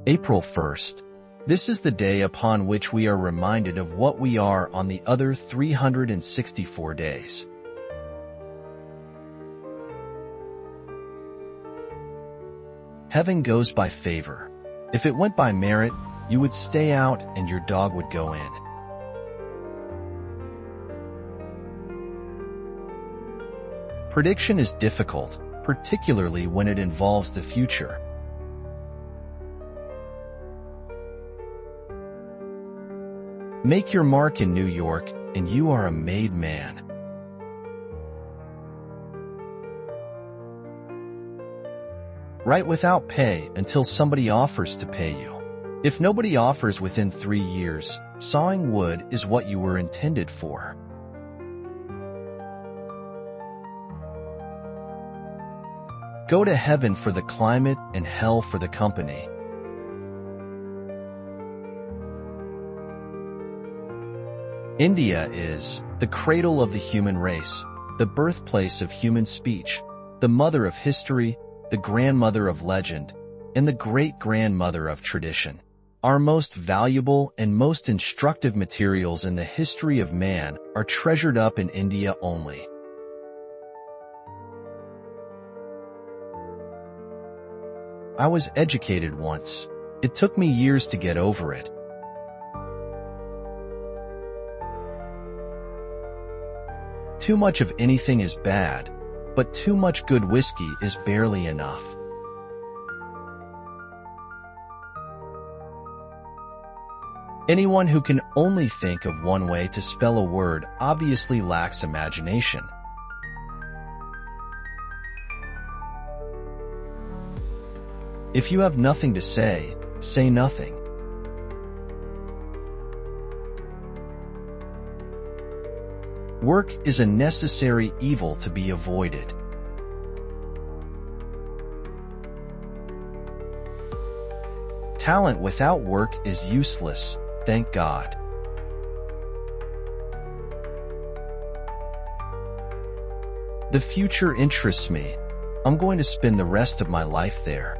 April 1st. This is the day upon which we are reminded of what we are on the other 364 days. Heaven goes by favor. If it went by merit, you would stay out and your dog would go in. Prediction is difficult, particularly when it involves the future. Make your mark in New York, and you are a made man. Write without pay until somebody offers to pay you. If nobody offers within 3 years, sawing wood is what you were intended for. Go to heaven for the climate and hell for the company. India is the cradle of the human race, the birthplace of human speech, the mother of history, the grandmother of legend, and the great-grandmother of tradition. Our most valuable and most instructive materials in the history of man are treasured up in India only. I was educated once. It took me years to get over it. Too much of anything is bad, but too much good whiskey is barely enough. Anyone who can only think of one way to spell a word obviously lacks imagination. If you have nothing to say nothing. Work is a necessary evil to be avoided. Talent without work is useless, thank God. The future interests me. I'm going to spend the rest of my life there.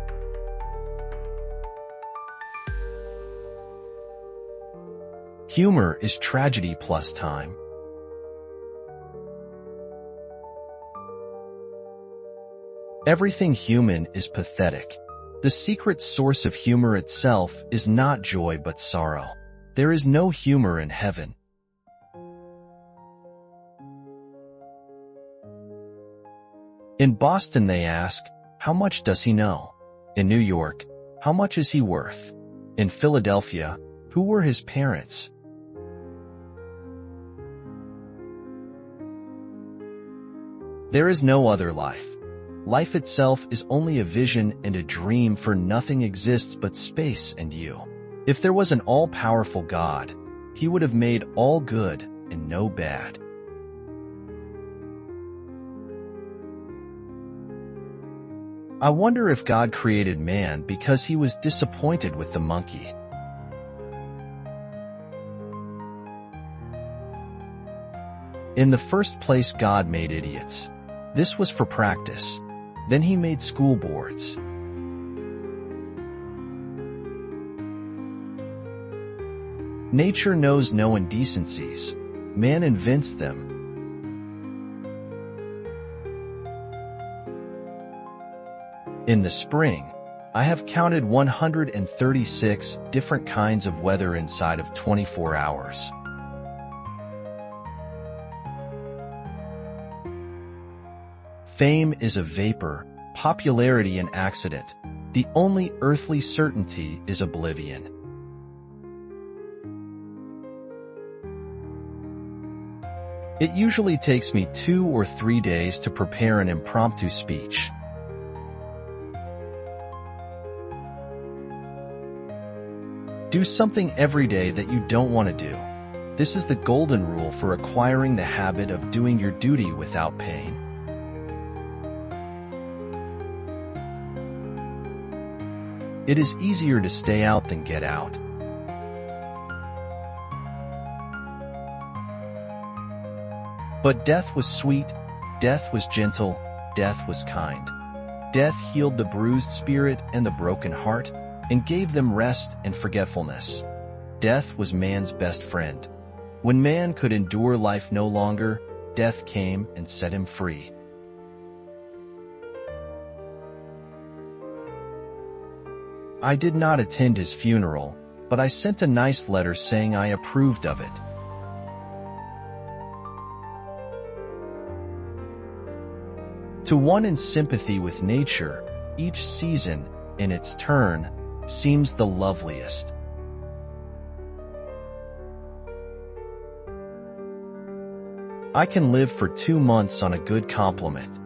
Humor is tragedy plus time. Everything human is pathetic. The secret source of humor itself is not joy but sorrow. There is no humor in heaven. In Boston they ask, how much does he know? In New York, how much is he worth? In Philadelphia, who were his parents? There is no other life. Life itself is only a vision and a dream, for nothing exists but space and you. If there was an all-powerful God, he would have made all good and no bad. I wonder if God created man because he was disappointed with the monkey. In the first place, God made idiots. This was for practice. Then he made school boards. Nature knows no indecencies. Man invents them. In the spring, I have counted 136 different kinds of weather inside of 24 hours. Fame is a vapor, popularity an accident. The only earthly certainty is oblivion. It usually takes me 2 or 3 days to prepare an impromptu speech. Do something every day that you don't want to do. This is the golden rule for acquiring the habit of doing your duty without pain. It is easier to stay out than get out. But death was sweet, death was gentle, death was kind. Death healed the bruised spirit and the broken heart, and gave them rest and forgetfulness. Death was man's best friend. When man could endure life no longer, death came and set him free. I did not attend his funeral, but I sent a nice letter saying I approved of it. To one in sympathy with nature, each season, in its turn, seems the loveliest. I can live for 2 months on a good compliment.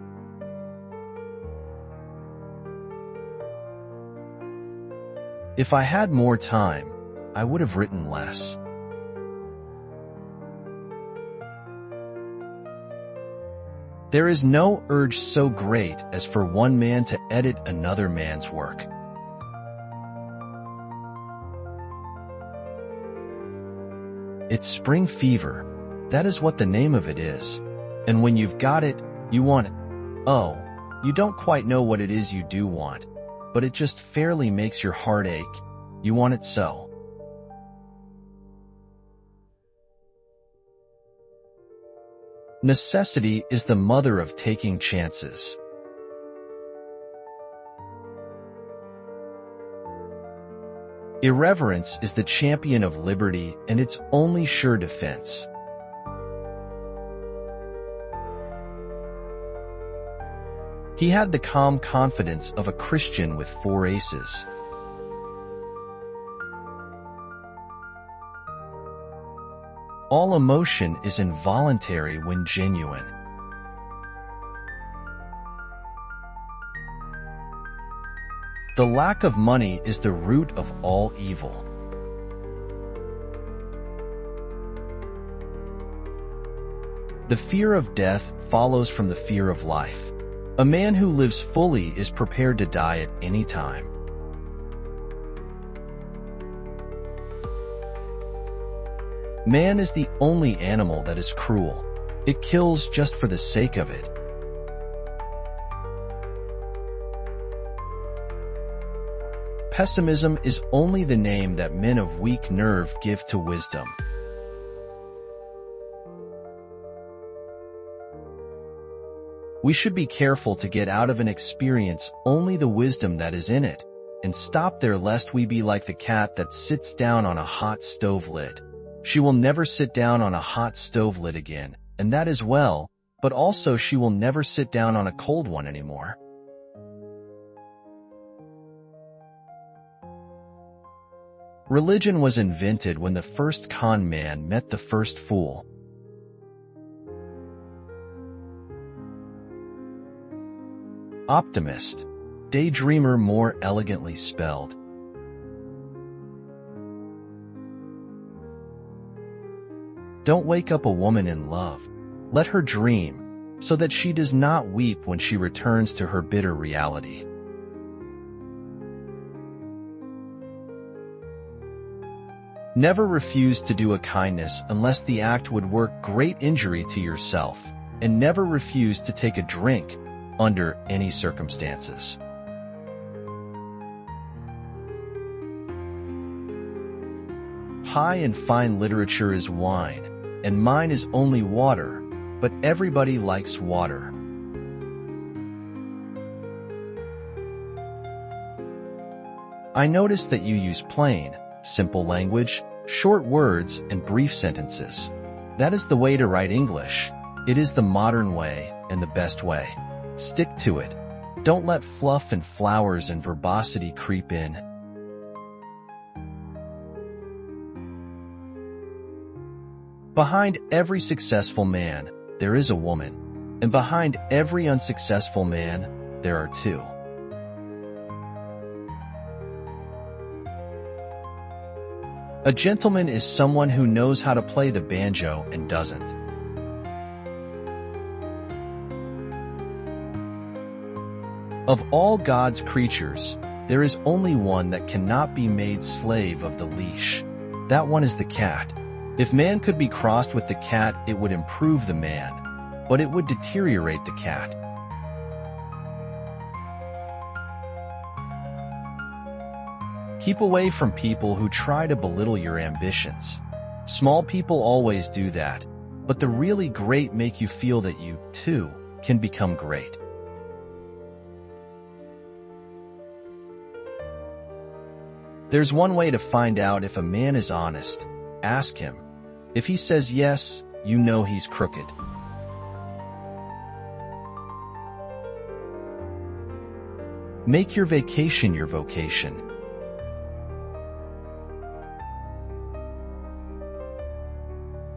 If I had more time, I would have written less. There is no urge so great as for one man to edit another man's work. It's spring fever. That is what the name of it is. And when you've got it, you want it. Oh, you don't quite know what it is you do want, but it just fairly makes your heart ache. You want it so. Necessity is the mother of taking chances. Irreverence is the champion of liberty and its only sure defense. He had the calm confidence of a Christian with 4 aces. All emotion is involuntary when genuine. The lack of money is the root of all evil. The fear of death follows from the fear of life. A man who lives fully is prepared to die at any time. Man is the only animal that is cruel. It kills just for the sake of it. Pessimism is only the name that men of weak nerve give to wisdom. We should be careful to get out of an experience only the wisdom that is in it, and stop there lest we be like the cat that sits down on a hot stove lid. She will never sit down on a hot stove lid again, and that is well, but also she will never sit down on a cold one anymore. Religion was invented when the first con man met the first fool. Optimist, daydreamer more elegantly spelled. Don't wake up a woman in love. Let her dream, so that she does not weep when she returns to her bitter reality. Never refuse to do a kindness unless the act would work great injury to yourself, and never refuse to take a drink under any circumstances. High and fine literature is wine, and mine is only water, but everybody likes water. I notice that you use plain, simple language, short words, and brief sentences. That is the way to write English. It is the modern way and the best way. Stick to it. Don't let fluff and flowers and verbosity creep in. Behind every successful man, there is a woman, and behind every unsuccessful man, there are 2. A gentleman is someone who knows how to play the banjo and doesn't. Of all God's creatures, there is only one that cannot be made slave of the leash. That one is the cat. If man could be crossed with the cat, it would improve the man, but it would deteriorate the cat. Keep away from people who try to belittle your ambitions. Small people always do that, but the really great make you feel that you, too, can become great. There's one way to find out if a man is honest. Ask him. If he says yes, you know he's crooked. Make your vacation your vocation.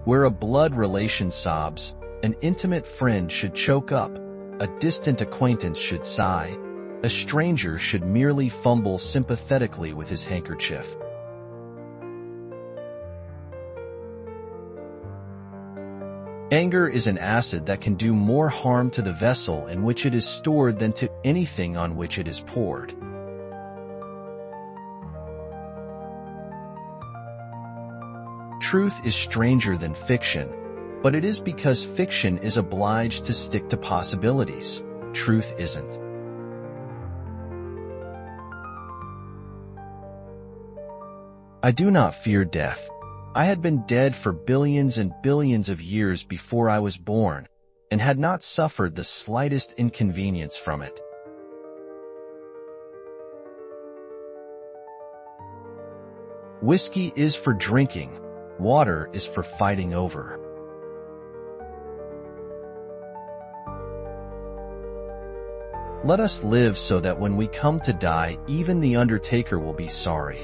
Where a blood relation sobs, an intimate friend should choke up, a distant acquaintance should sigh, a stranger should merely fumble sympathetically with his handkerchief. Anger is an acid that can do more harm to the vessel in which it is stored than to anything on which it is poured. Truth is stranger than fiction, but it is because fiction is obliged to stick to possibilities. Truth isn't. I do not fear death. I had been dead for billions and billions of years before I was born, and had not suffered the slightest inconvenience from it. Whiskey is for drinking, water is for fighting over. Let us live so that when we come to die, even the undertaker will be sorry.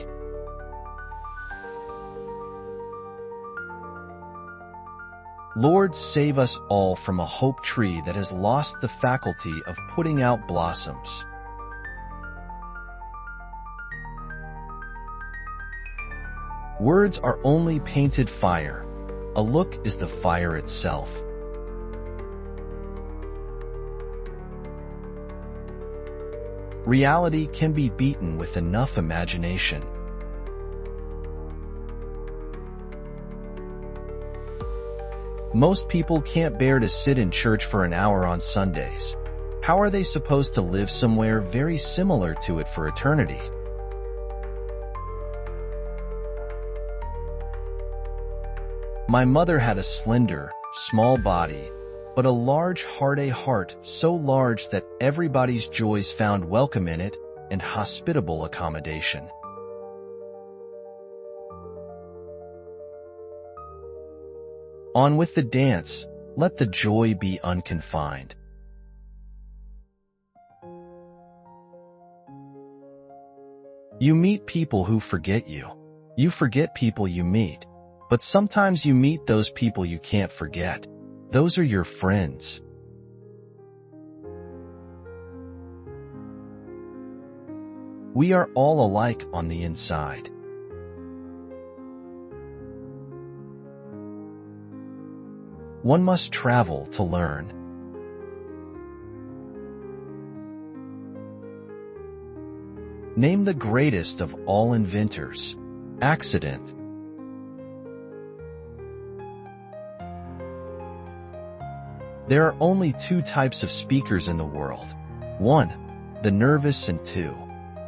Lord, save us all from a hope tree that has lost the faculty of putting out blossoms. Words are only painted fire. A look is the fire itself. Reality can be beaten with enough imagination. Most people can't bear to sit in church for an hour on Sundays. How are they supposed to live somewhere very similar to it for eternity? My mother had a slender, small body, but a large heart, a heart so large that everybody's joys found welcome in it and hospitable accommodation. On with the dance, let the joy be unconfined. You meet people who forget you. You forget people you meet. But sometimes you meet those people you can't forget. Those are your friends. We are all alike on the inside. One must travel to learn. Name the greatest of all inventors. Accident. There are only two types of speakers in the world. 1, the nervous, and 2,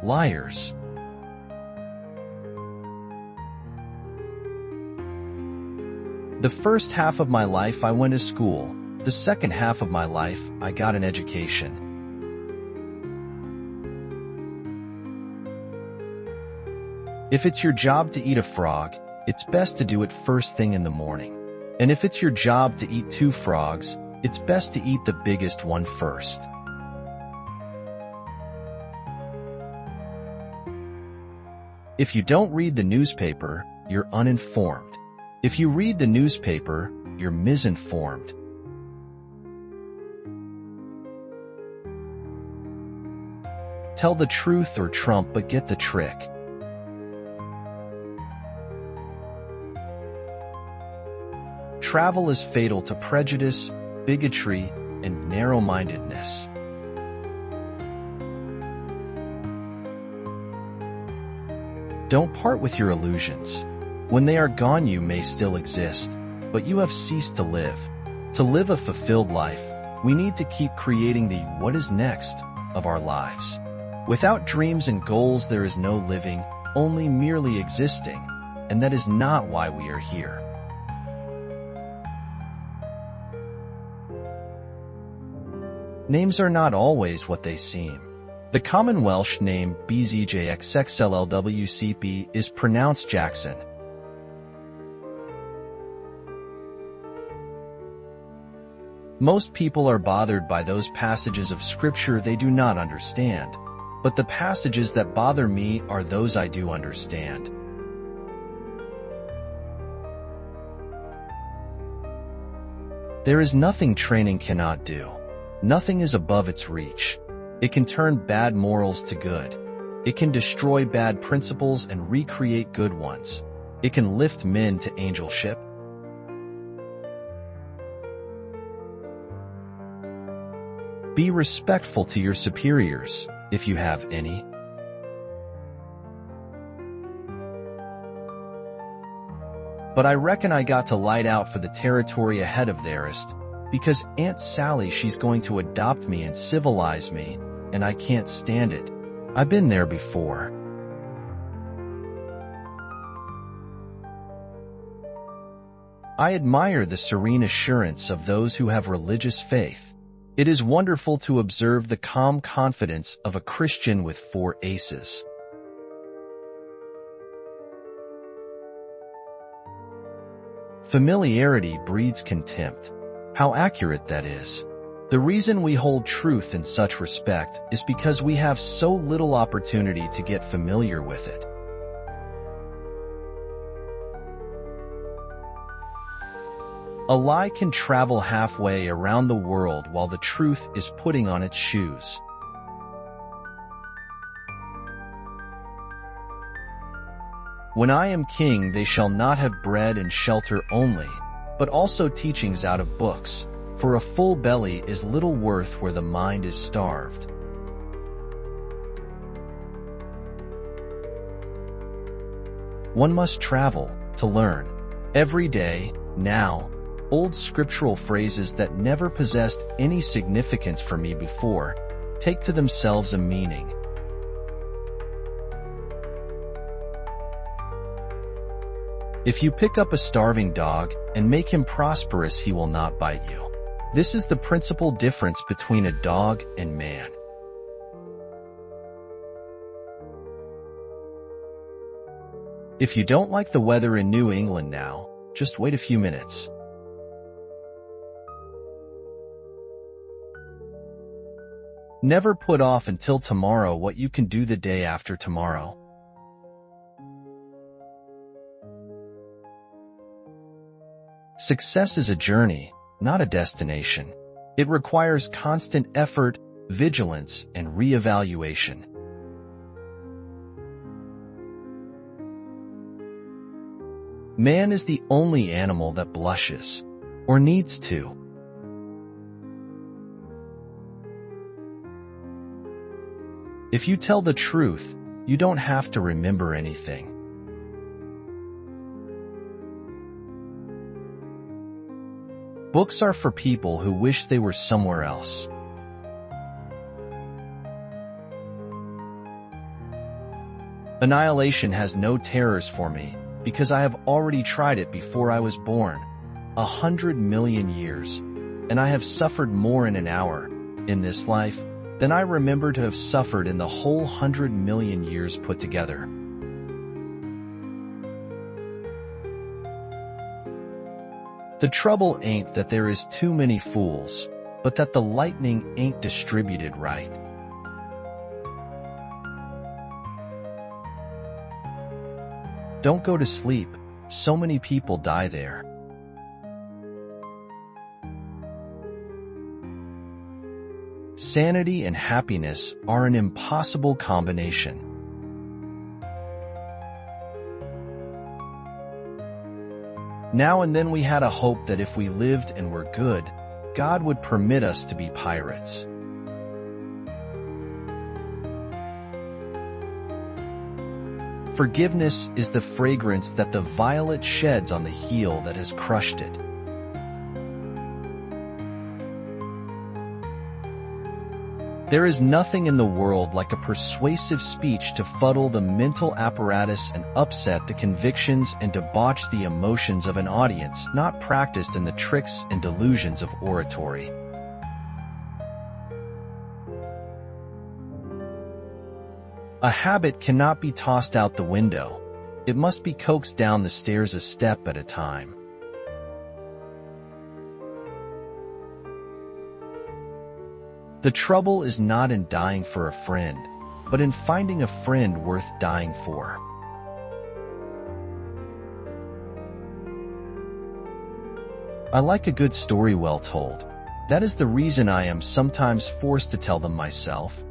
liars. The first half of my life I went to school. The second half of my life I got an education. If it's your job to eat a frog, it's best to do it first thing in the morning. And if it's your job to eat 2 frogs, it's best to eat the biggest one first. If you don't read the newspaper, you're uninformed. If you read the newspaper, you're misinformed. Tell the truth or trump, but get the trick. Travel is fatal to prejudice, bigotry, and narrow-mindedness. Don't part with your illusions. When they are gone, you may still exist, but you have ceased to live. To live a fulfilled life, we need to keep creating the what is next of our lives. Without dreams and goals, there is no living, only merely existing, and that is not why we are here. Names are not always what they seem. The common Welsh name BZJXXLLWCP is pronounced Jackson. Most people are bothered by those passages of scripture they do not understand, but the passages that bother me are those I do understand. There is nothing training cannot do. Nothing is above its reach. It can turn bad morals to good. It can destroy bad principles and recreate good ones. It can lift men to angelship. Be respectful to your superiors, if you have any. But I reckon I got to light out for the territory ahead of theirest, because Aunt Sally she's going to adopt me and civilize me, and I can't stand it. I've been there before. I admire the serene assurance of those who have religious faith. It is wonderful to observe the calm confidence of a Christian with 4 aces. Familiarity breeds contempt. How accurate that is. The reason we hold truth in such respect is because we have so little opportunity to get familiar with it. A lie can travel halfway around the world while the truth is putting on its shoes. When I am king, they shall not have bread and shelter only, but also teachings out of books, for a full belly is little worth where the mind is starved. One must travel to learn. Every day, now, old scriptural phrases that never possessed any significance for me before take to themselves a meaning. If you pick up a starving dog and make him prosperous, he will not bite you. This is the principal difference between a dog and man. If you don't like the weather in New England now, just wait a few minutes. Never put off until tomorrow what you can do the day after tomorrow. Success is a journey, not a destination. It requires constant effort, vigilance, and reevaluation. Man is the only animal that blushes, or needs to. If you tell the truth, you don't have to remember anything. Books are for people who wish they were somewhere else. Annihilation has no terrors for me, because I have already tried it before I was born, 100 million years, and I have suffered more in an hour, in this life, than I remember to have suffered in the whole 100 million years put together. The trouble ain't that there is too many fools, but that the lightning ain't distributed right. Don't go to sleep, so many people die there. Sanity and happiness are an impossible combination. Now and then we had a hope that if we lived and were good, God would permit us to be pirates. Forgiveness is the fragrance that the violet sheds on the heel that has crushed it. There is nothing in the world like a persuasive speech to fuddle the mental apparatus and upset the convictions and debauch the emotions of an audience not practiced in the tricks and delusions of oratory. A habit cannot be tossed out the window. It must be coaxed down the stairs a step at a time. The trouble is not in dying for a friend, but in finding a friend worth dying for. I like a good story well told. That is the reason I am sometimes forced to tell them myself.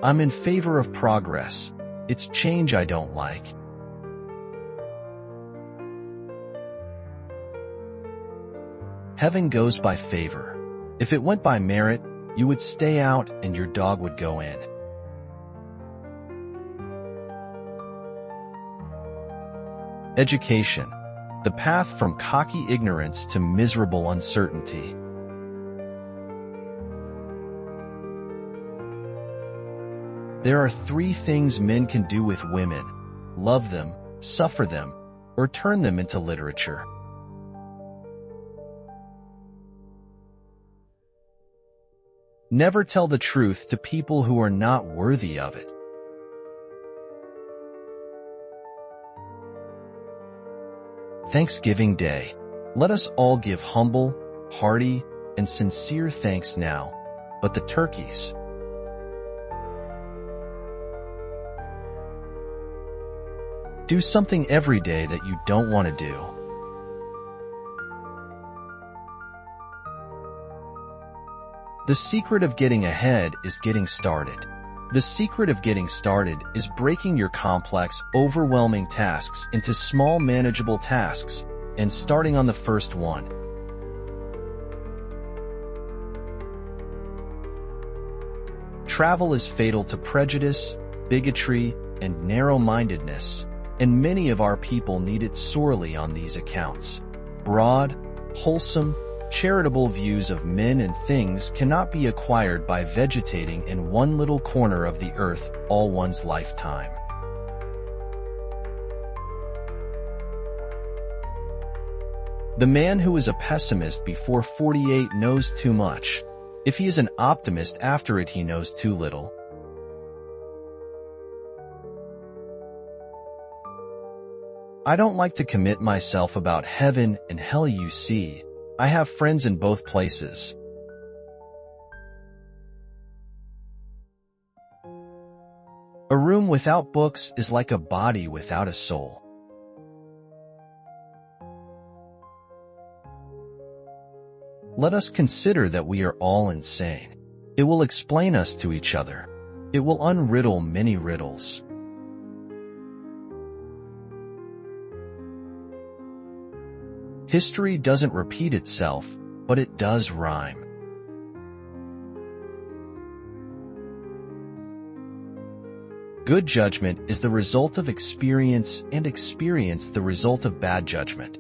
I'm in favor of progress. It's change I don't like. Heaven goes by favor. If it went by merit, you would stay out and your dog would go in. Education, the path from cocky ignorance to miserable uncertainty. There are 3 things men can do with women: love them, suffer them, or turn them into literature. Never tell the truth to people who are not worthy of it. Thanksgiving Day. Let us all give humble, hearty, and sincere thanks now, but the turkeys. Do something every day that you don't want to do. The secret of getting ahead is getting started. The secret of getting started is breaking your complex, overwhelming tasks into small, manageable tasks and starting on the first one. Travel is fatal to prejudice, bigotry, and narrow-mindedness, and many of our people need it sorely on these accounts. Broad, wholesome, charitable views of men and things cannot be acquired by vegetating in one little corner of the earth all one's lifetime. The man who is a pessimist before 48 knows too much. If he is an optimist after it, he knows too little. I don't like to commit myself about heaven and hell, you see. I have friends in both places. A room without books is like a body without a soul. Let us consider that we are all insane. It will explain us to each other. It will unriddle many riddles. History doesn't repeat itself, but it does rhyme. Good judgment is the result of experience, and experience the result of bad judgment.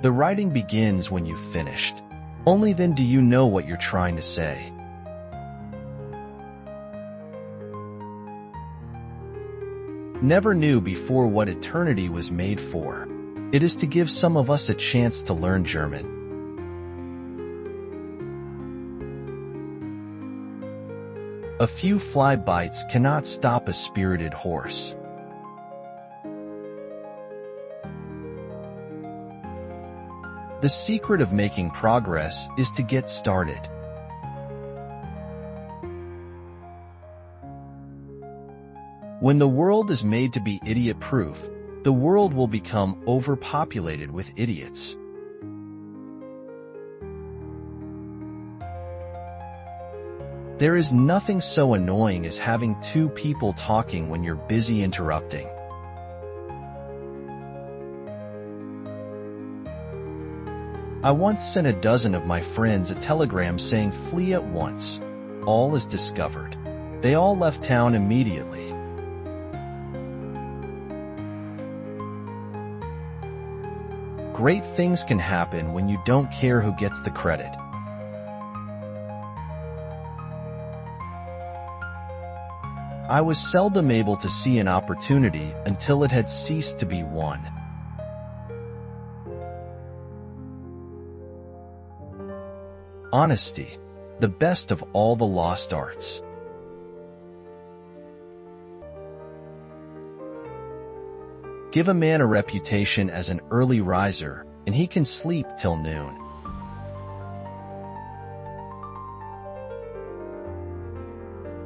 The writing begins when you've finished. Only then do you know what you're trying to say. Never knew before what eternity was made for. It is to give some of us a chance to learn German. A few fly bites cannot stop a spirited horse. The secret of making progress is to get started. When the world is made to be idiot-proof, the world will become overpopulated with idiots. There is nothing so annoying as having 2 people talking when you're busy interrupting. I once sent a dozen of my friends a telegram saying, "Flee at once. All is discovered." They all left town immediately. Great things can happen when you don't care who gets the credit. I was seldom able to see an opportunity until it had ceased to be one. Honesty, the best of all the lost arts. Give a man a reputation as an early riser, and he can sleep till noon.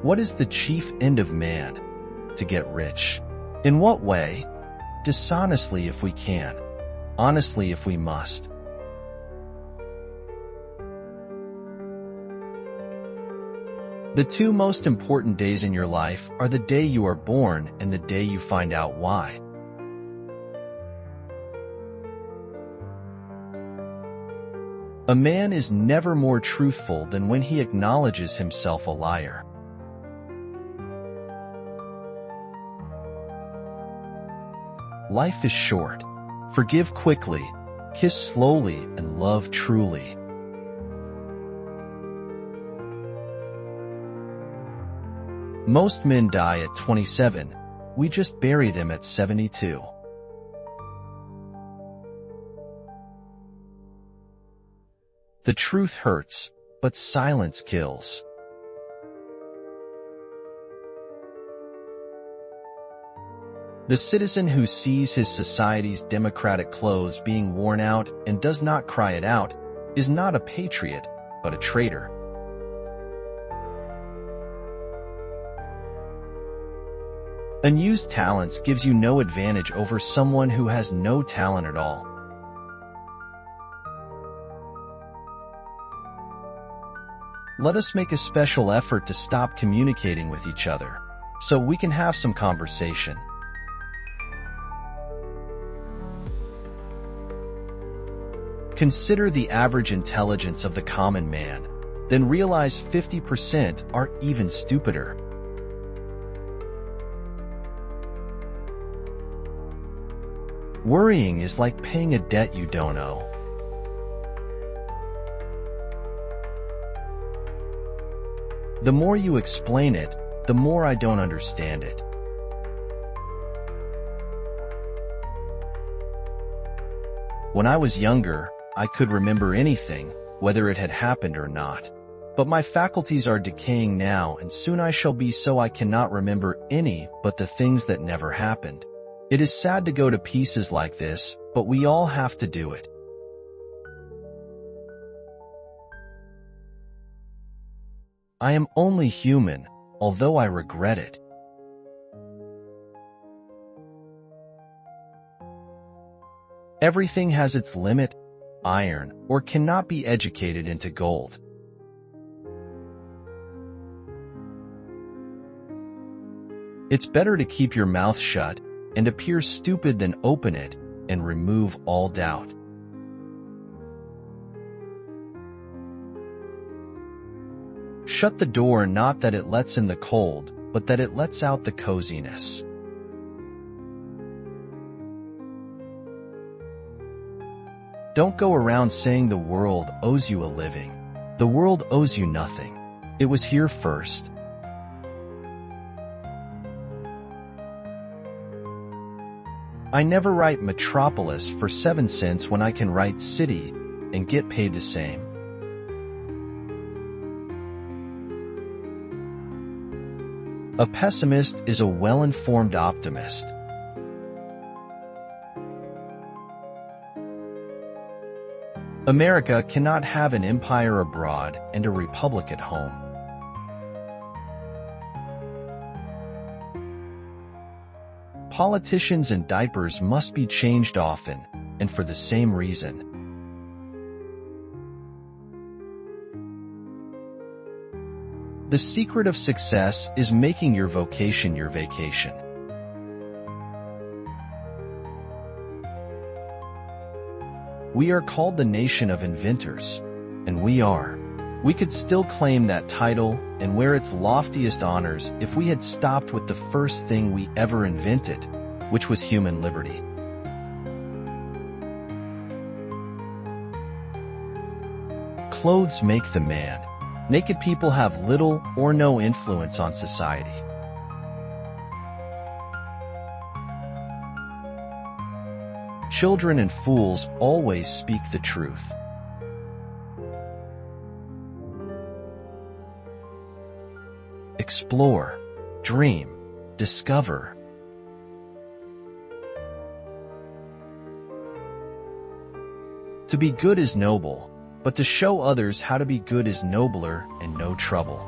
What is the chief end of man? To get rich. In what way? Dishonestly if we can, honestly if we must. The two most important days in your life are the day you are born and the day you find out why. A man is never more truthful than when he acknowledges himself a liar. Life is short. Forgive quickly, kiss slowly, and love truly. Most men die at 27. We just bury them at 72. The truth hurts, but silence kills. The citizen who sees his society's democratic clothes being worn out and does not cry it out is not a patriot, but a traitor. Unused talents gives you no advantage over someone who has no talent at all. Let us make a special effort to stop communicating with each other, so we can have some conversation. Consider the average intelligence of the common man, then realize 50% are even stupider. Worrying is like paying a debt you don't owe. The more you explain it, the more I don't understand it. When I was younger, I could remember anything, whether it had happened or not. But my faculties are decaying now, and soon I shall be so I cannot remember any but the things that never happened. It is sad to go to pieces like this, but we all have to do it. I am only human, although I regret it. Everything has its limit, iron, or cannot be educated into gold. It's better to keep your mouth shut and appear stupid than open it and remove all doubt. Shut the door not that it lets in the cold, but that it lets out the coziness. Don't go around saying the world owes you a living. The world owes you nothing. It was here first. I never write metropolis for 7 cents when I can write city and get paid the same. A pessimist is a well-informed optimist. America cannot have an empire abroad and a republic at home. Politicians and diapers must be changed often, and for the same reason. The secret of success is making your vocation your vacation. We are called the nation of inventors, and we are. We could still claim that title and wear its loftiest honors if we had stopped with the first thing we ever invented, which was human liberty. Clothes make the man. Naked people have little or no influence on society. Children and fools always speak the truth. Explore, dream, discover. To be good is noble, but to show others how to be good is nobler and no trouble.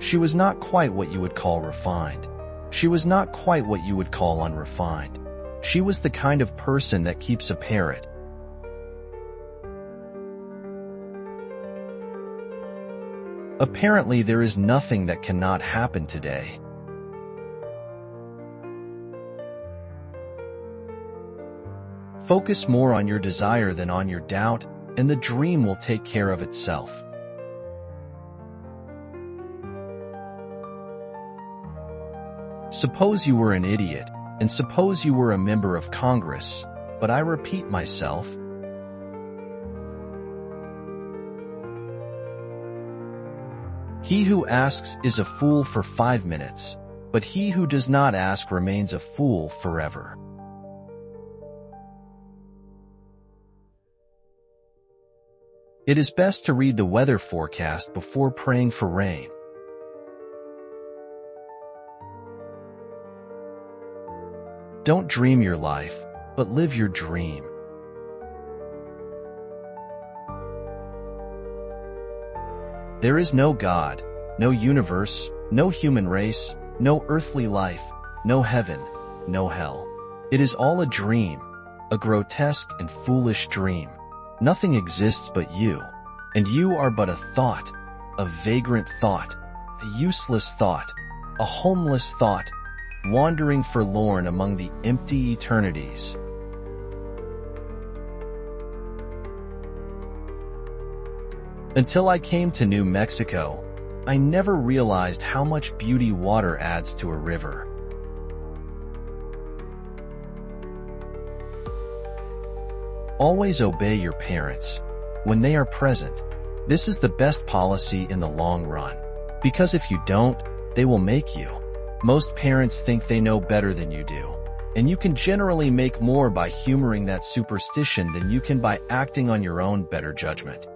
She was not quite what you would call refined. She was not quite what you would call unrefined. She was the kind of person that keeps a parrot. Apparently, there is nothing that cannot happen today. Focus more on your desire than on your doubt, and the dream will take care of itself. Suppose you were an idiot, and suppose you were a member of Congress, but I repeat myself. He who asks is a fool for 5 minutes, but he who does not ask remains a fool forever. It is best to read the weather forecast before praying for rain. Don't dream your life, but live your dream. There is no God, no universe, no human race, no earthly life, no heaven, no hell. It is all a dream, a grotesque and foolish dream. Nothing exists but you, and you are but a thought, a vagrant thought, a useless thought, a homeless thought, wandering forlorn among the empty eternities. Until I came to New Mexico, I never realized how much beauty water adds to a river. Always obey your parents when they are present. This is the best policy in the long run, because if you don't, they will make you. Most parents think they know better than you do, and you can generally make more by humoring that superstition than you can by acting on your own better judgment.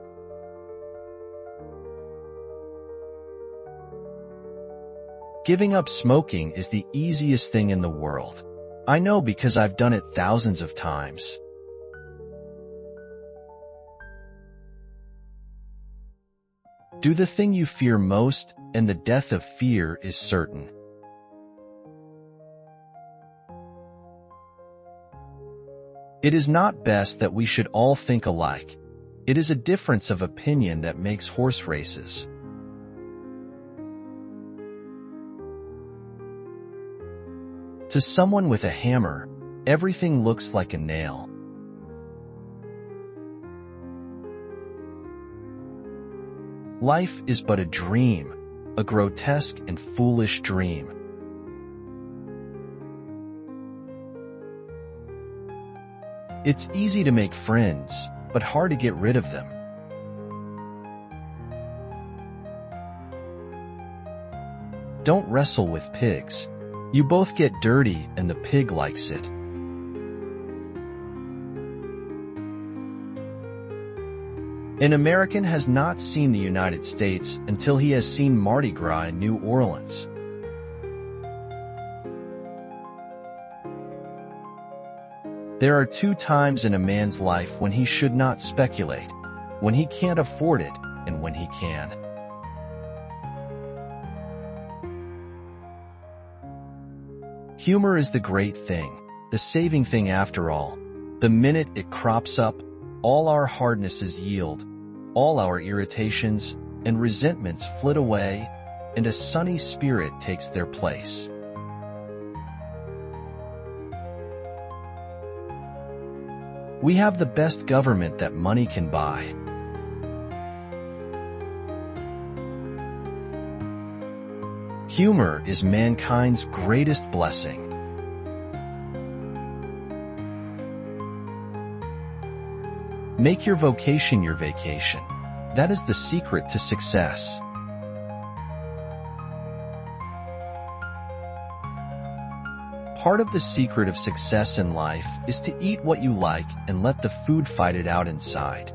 Giving up smoking is the easiest thing in the world. I know because I've done it thousands of times. Do the thing you fear most, and the death of fear is certain. It is not best that we should all think alike. It is a difference of opinion that makes horse races. To someone with a hammer, everything looks like a nail. Life is but a dream, a grotesque and foolish dream. It's easy to make friends, but hard to get rid of them. Don't wrestle with pigs. You both get dirty and the pig likes it. An American has not seen the United States until he has seen Mardi Gras in New Orleans. There are 2 times in a man's life when he should not speculate, when he can't afford it and when he can. Humor is the great thing, the saving thing after all. The minute it crops up, all our hardnesses yield, all our irritations and resentments flit away, and a sunny spirit takes their place. We have the best government that money can buy. Humor is mankind's greatest blessing. Make your vocation your vacation. That is the secret to success. Part of the secret of success in life is to eat what you like and let the food fight it out inside.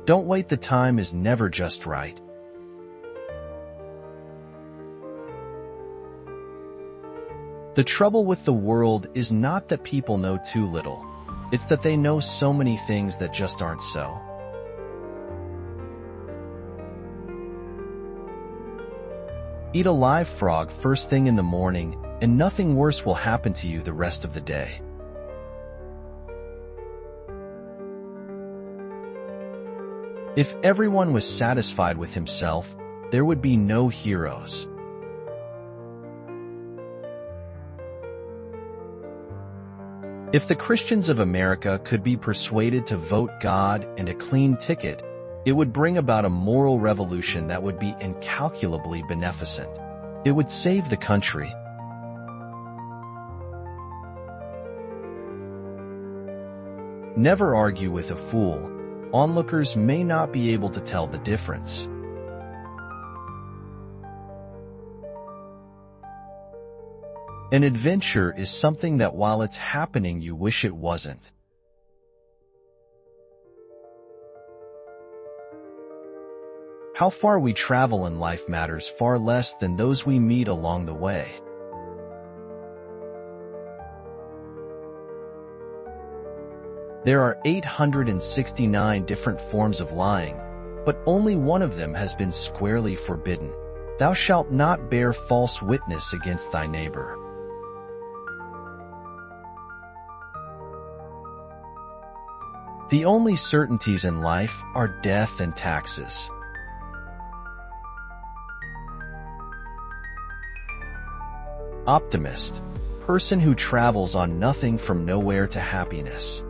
Don't wait, the time is never just right. The trouble with the world is not that people know too little. It's that they know so many things that just aren't so. Eat a live frog first thing in the morning, and nothing worse will happen to you the rest of the day. If everyone was satisfied with himself, there would be no heroes. If the Christians of America could be persuaded to vote God and a clean ticket, it would bring about a moral revolution that would be incalculably beneficent. It would save the country. Never argue with a fool. Onlookers may not be able to tell the difference. An adventure is something that while it's happening, you wish it wasn't. How far we travel in life matters far less than those we meet along the way. There are 869 different forms of lying, but only one of them has been squarely forbidden. Thou shalt not bear false witness against thy neighbor. The only certainties in life are death and taxes. Optimist, person who travels on nothing from nowhere to happiness.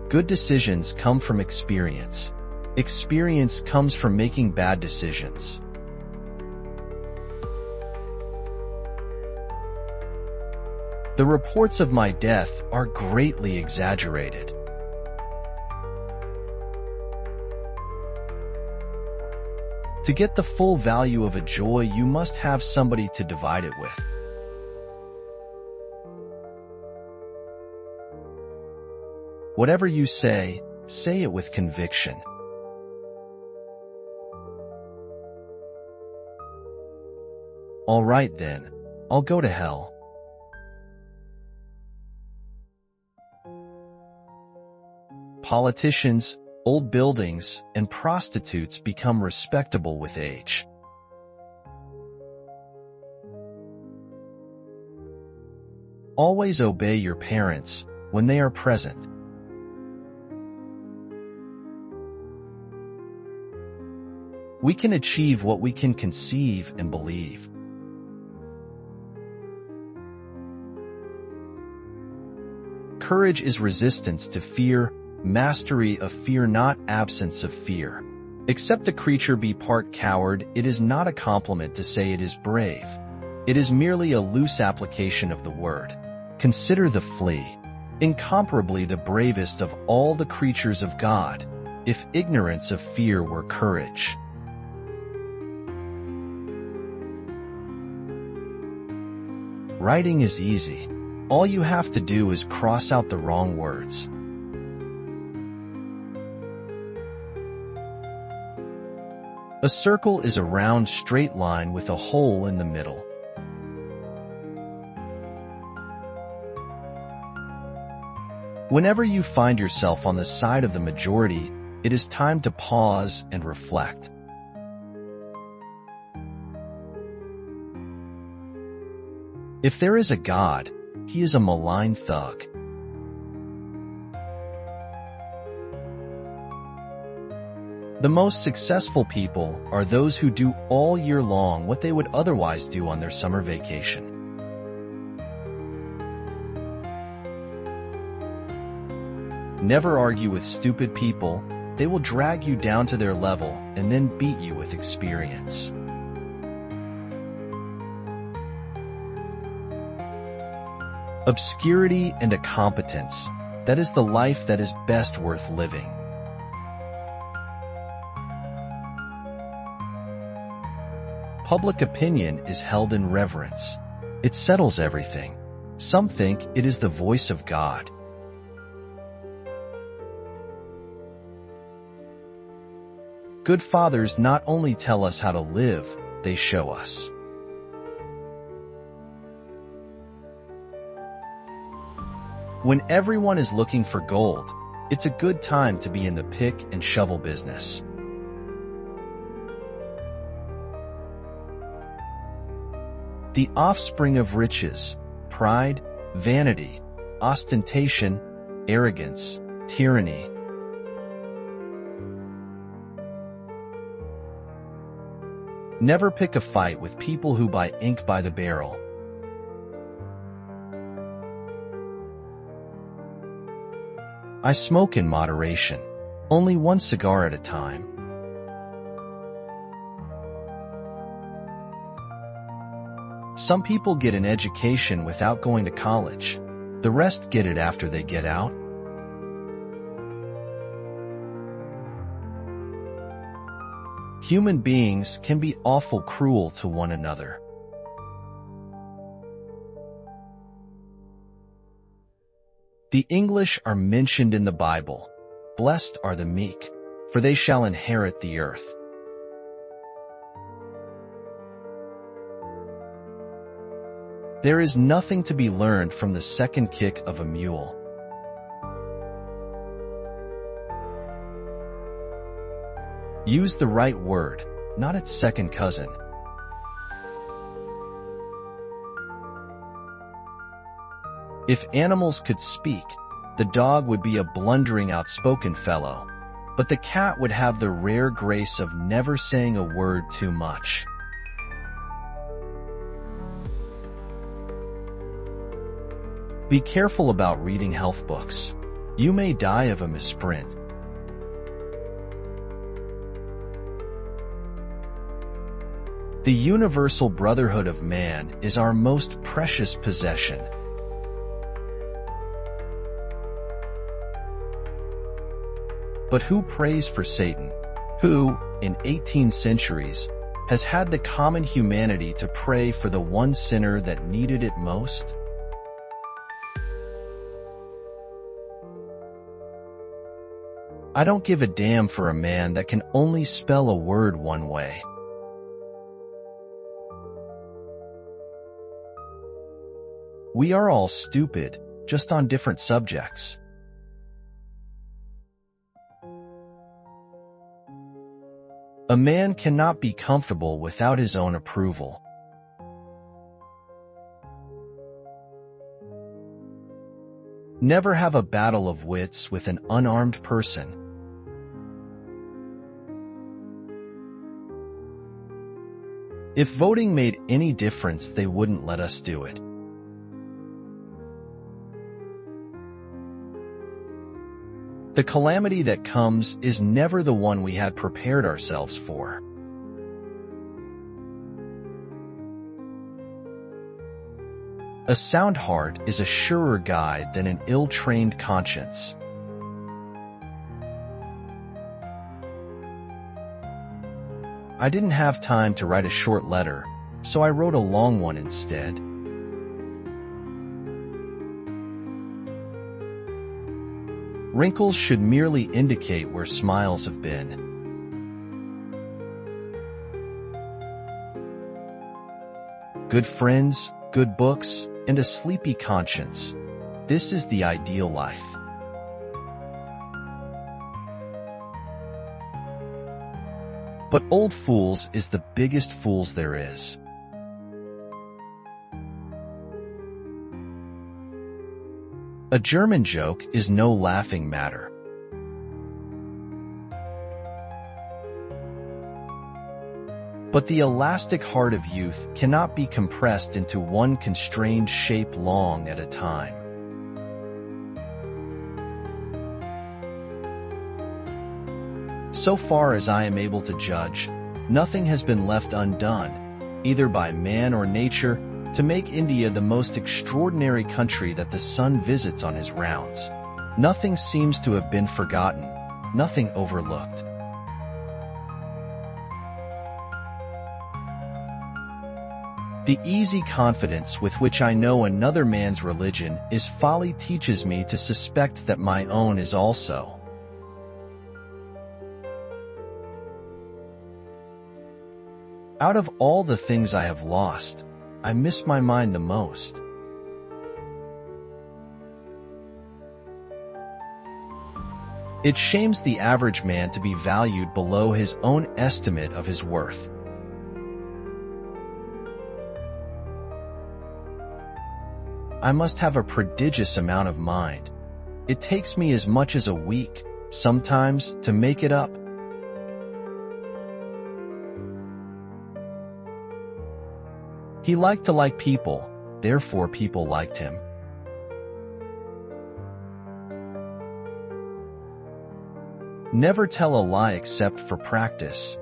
Good decisions come from experience. Experience comes from making bad decisions. The reports of my death are greatly exaggerated. To get the full value of a joy, you must have somebody to divide it with. Whatever you say it with conviction. All right then, I'll go to hell. Politicians, old buildings, and prostitutes become respectable with age. Always obey your parents when they are present. We can achieve what we can conceive and believe. Courage is resistance to fear, mastery of fear, not absence of fear. Except a creature be part coward, it is not a compliment to say it is brave. It is merely a loose application of the word. Consider the flea, incomparably the bravest of all the creatures of God, if ignorance of fear were courage. Writing is easy. All you have to do is cross out the wrong words. A circle is a round straight line with a hole in the middle. Whenever you find yourself on the side of the majority, it is time to pause and reflect. If there is a God, he is a malign thug. The most successful people are those who do all year long what they would otherwise do on their summer vacation. Never argue with stupid people. They will drag you down to their level and then beat you with experience. obscurity and a competence. That is the life that is best worth living. Public opinion is held in reverence. It settles everything. Some think it is the voice of God. Good fathers not only tell us how to live, they show us. When everyone is looking for gold, it's a good time to be in the pick and shovel business. The offspring of riches, pride, vanity, ostentation, arrogance, tyranny. Never pick a fight with people who buy ink by the barrel. I smoke in moderation, only one cigar at a time. Some people get an education without going to college. The rest get it after they get out. Human beings can be awful cruel to one another. The English are mentioned in the Bible. Blessed are the meek, for they shall inherit the earth. There is nothing to be learned from the second kick of a mule. Use the right word, not its second cousin. If animals could speak, the dog would be a blundering, outspoken fellow, but the cat would have the rare grace of never saying a word too much. Be careful about reading health books. You may die of a misprint. The universal brotherhood of man is our most precious possession. But who prays for Satan, who, in 18 centuries, has had the common humanity to pray for the one sinner that needed it most? I don't give a damn for a man that can only spell a word one way. We are all stupid, just on different subjects. A man cannot be comfortable without his own approval. Never have a battle of wits with an unarmed person. If voting made any difference, they wouldn't let us do it. The calamity that comes is never the one we had prepared ourselves for. A sound heart is a surer guide than an ill-trained conscience. I didn't have time to write a short letter, so I wrote a long one instead. Wrinkles should merely indicate where smiles have been. Good friends, good books, and a sleepy conscience. This is the ideal life. But old fools is the biggest fools there is. A German joke is no laughing matter. But the elastic heart of youth cannot be compressed into one constrained shape long at a time. So far as I am able to judge, nothing has been left undone, either by man or nature, to make India the most extraordinary country that the sun visits on his rounds. Nothing seems to have been forgotten, nothing overlooked. The easy confidence with which I know another man's religion is folly teaches me to suspect that my own is also. Out of all the things I have lost, I miss my mind the most. It shames the average man to be valued below his own estimate of his worth. I must have a prodigious amount of mind. It takes me as much as a week, sometimes, to make it up. He liked to like people, therefore people liked him. Never tell a lie except for practice.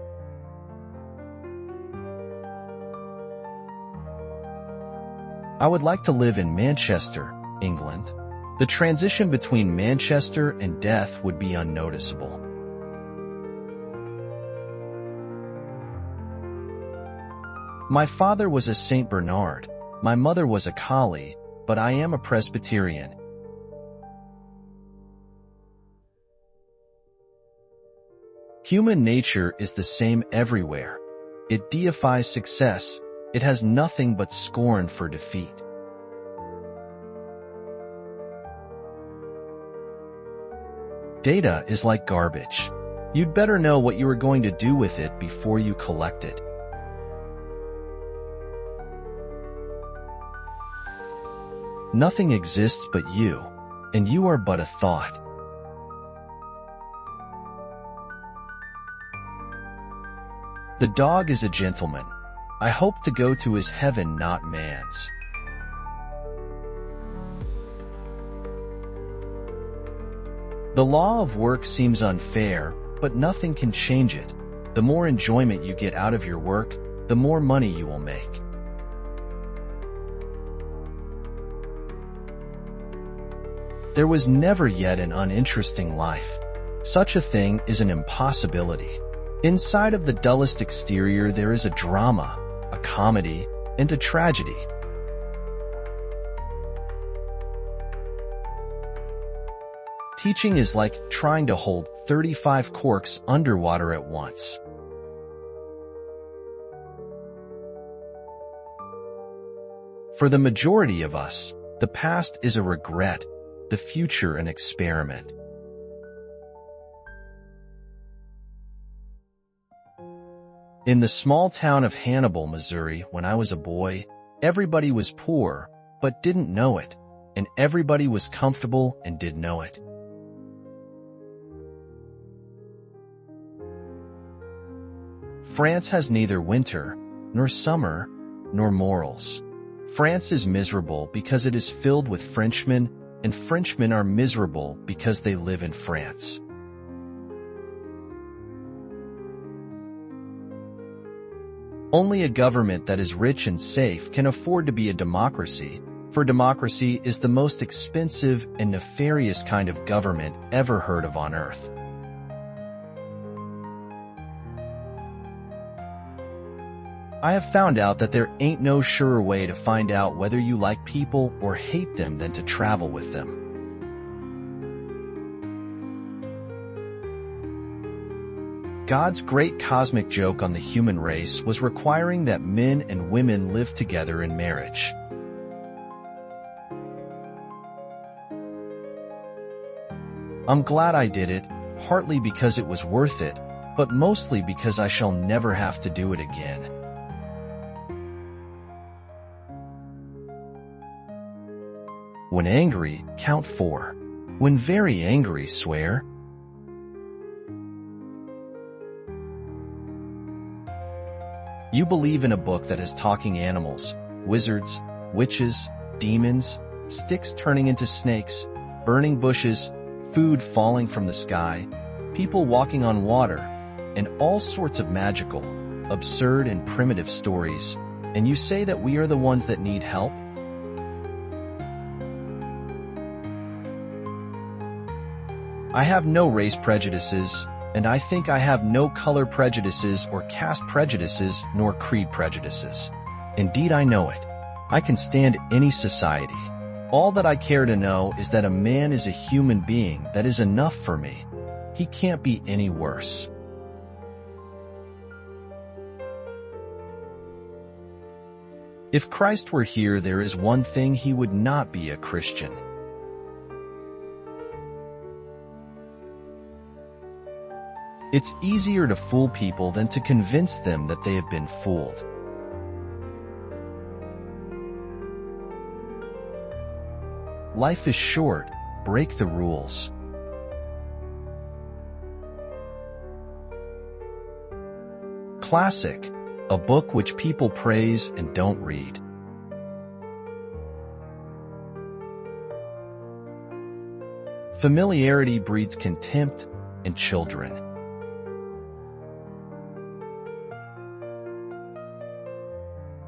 I would like to live in Manchester, England. The transition between Manchester and death would be unnoticeable. My father was a Saint Bernard, my mother was a collie, but I am a Presbyterian. Human nature is the same everywhere. It deifies success. It has nothing but scorn for defeat. Data is like garbage. You'd better know what you are going to do with it before you collect it. Nothing exists but you, and you are but a thought. The dog is a gentleman. I hope to go to his heaven, not man's. The law of work seems unfair, but nothing can change it. The more enjoyment you get out of your work, the more money you will make. There was never yet an uninteresting life. Such a thing is an impossibility. Inside of the dullest exterior there is a drama, a comedy, and a tragedy. Teaching is like trying to hold 35 corks underwater at once. For the majority of us, the past is a regret, the future an experiment. In the small town of Hannibal, Missouri, when I was a boy, everybody was poor, but didn't know it, and everybody was comfortable and did know it. France has neither winter, nor summer, nor morals. France is miserable because it is filled with Frenchmen, and Frenchmen are miserable because they live in France. Only a government that is rich and safe can afford to be a democracy, for democracy is the most expensive and nefarious kind of government ever heard of on earth. I have found out that there ain't no surer way to find out whether you like people or hate them than to travel with them. God's great cosmic joke on the human race was requiring that men and women live together in marriage. I'm glad I did it, partly because it was worth it, but mostly because I shall never have to do it again. When angry, count 4. When very angry, swear. You believe in a book that has talking animals, wizards, witches, demons, sticks turning into snakes, burning bushes, food falling from the sky, people walking on water, and all sorts of magical, absurd and primitive stories, and you say that we are the ones that need help? I have no race prejudices, and I think I have no color prejudices or caste prejudices nor creed prejudices. Indeed, I know it. I can stand any society. All that I care to know is that a man is a human being. That is enough for me. He can't be any worse. If Christ were here, there is one thing he would not be: a Christian. It's easier to fool people than to convince them that they have been fooled. Life is short. Break the rules. Classic, a book which people praise and don't read. Familiarity breeds contempt in children.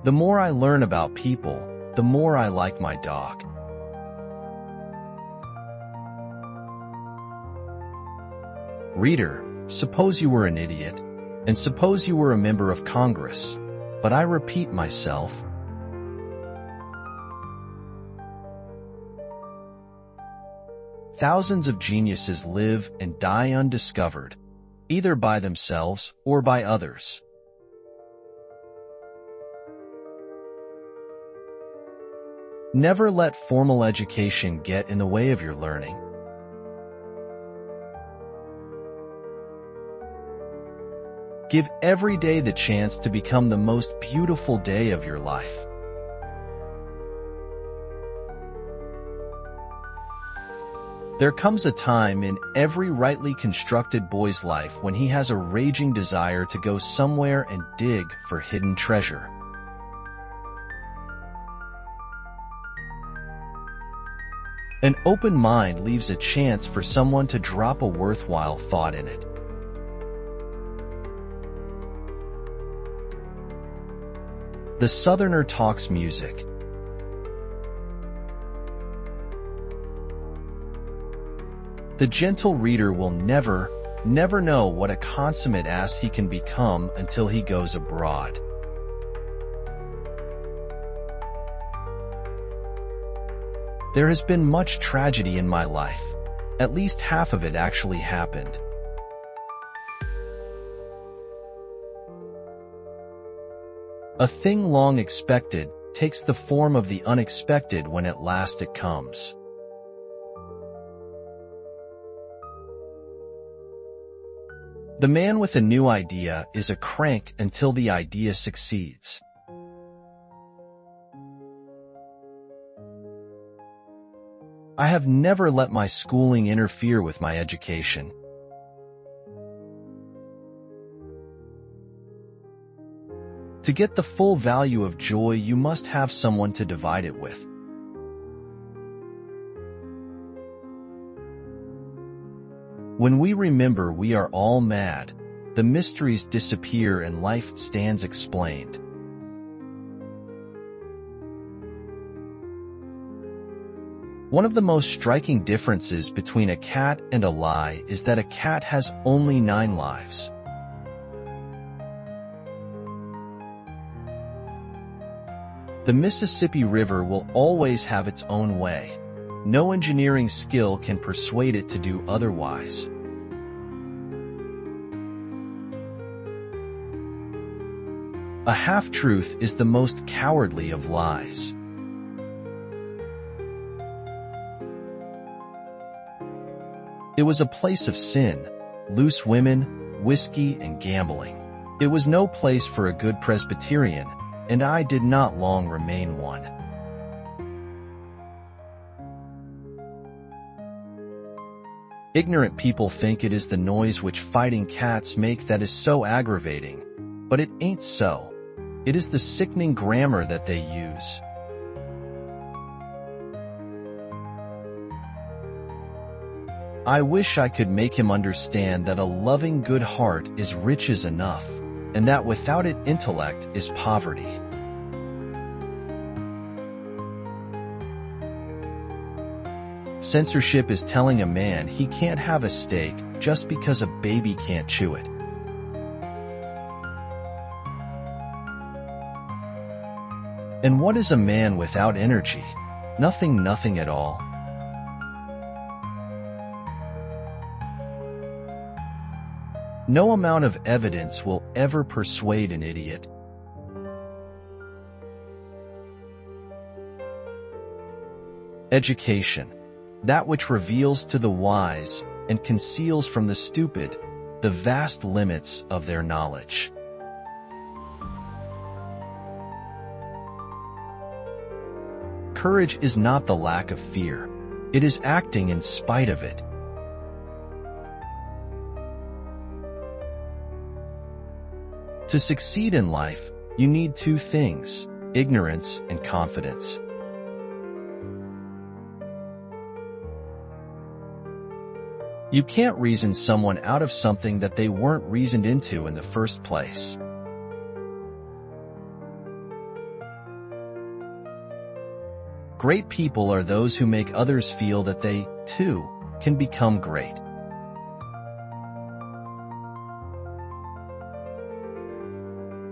The more I learn about people, the more I like my dog. Reader, suppose you were an idiot, and suppose you were a member of Congress, but I repeat myself, thousands of geniuses live and die undiscovered, either by themselves or by others. Never let formal education get in the way of your learning. Give every day the chance to become the most beautiful day of your life. There comes a time in every rightly constructed boy's life when he has a raging desire to go somewhere and dig for hidden treasure. An open mind leaves a chance for someone to drop a worthwhile thought in it. The Southerner talks music. The gentle reader will never know what a consummate ass he can become until he goes abroad. There has been much tragedy in my life. At least half of it actually happened. A thing long expected takes the form of the unexpected when at last it comes. The man with a new idea is a crank until the idea succeeds. I have never let my schooling interfere with my education. To get the full value of joy, you must have someone to divide it with. When we remember we are all mad, the mysteries disappear and life stands explained. One of the most striking differences between a cat and a lie is that a cat has only 9 lives. The Mississippi River will always have its own way. No engineering skill can persuade it to do otherwise. A half-truth is the most cowardly of lies. It was a place of sin, loose women, whiskey, and gambling. It was no place for a good Presbyterian, and I did not long remain one. Ignorant people think it is the noise which fighting cats make that is so aggravating, but it ain't so. It is the sickening grammar that they use. I wish I could make him understand that a loving good heart is riches enough, and that without it intellect is poverty. Censorship is telling a man he can't have a steak just because a baby can't chew it. And what is a man without energy? Nothing at all. No amount of evidence will ever persuade an idiot. Education, that which reveals to the wise and conceals from the stupid the vast limits of their knowledge. Courage is not the lack of fear. It is acting in spite of it. To succeed in life, you need two things: ignorance and confidence. You can't reason someone out of something that they weren't reasoned into in the first place. Great people are those who make others feel that they, too, can become great.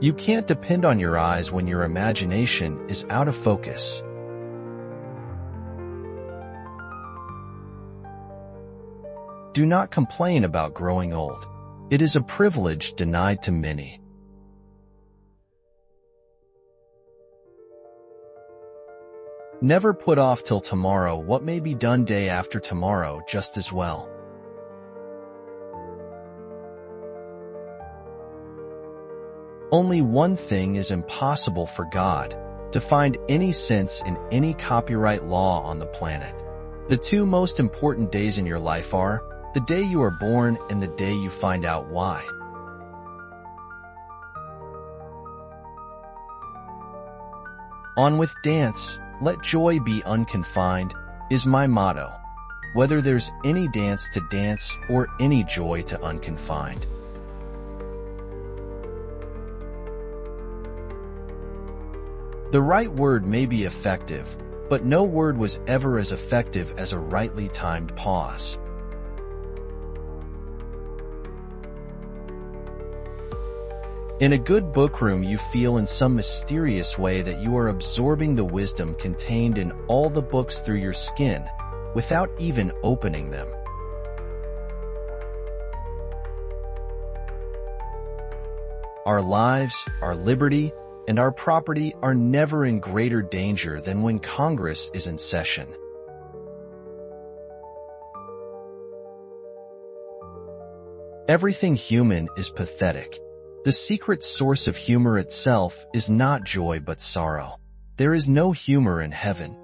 You can't depend on your eyes when your imagination is out of focus. Do not complain about growing old. It is a privilege denied to many. Never put off till tomorrow what may be done day after tomorrow just as well. Only one thing is impossible for God: to find any sense in any copyright law on the planet. The two most important days in your life are the day you are born and the day you find out why. On with dance, let joy be unconfined, is my motto, whether there's any dance to dance or any joy to unconfined. The right word may be effective, but no word was ever as effective as a rightly timed pause. In a good bookroom, you feel in some mysterious way that you are absorbing the wisdom contained in all the books through your skin, without even opening them. Our lives, our liberty, and our property are never in greater danger than when Congress is in session. Everything human is pathetic. The secret source of humor itself is not joy but sorrow. There is no humor in heaven.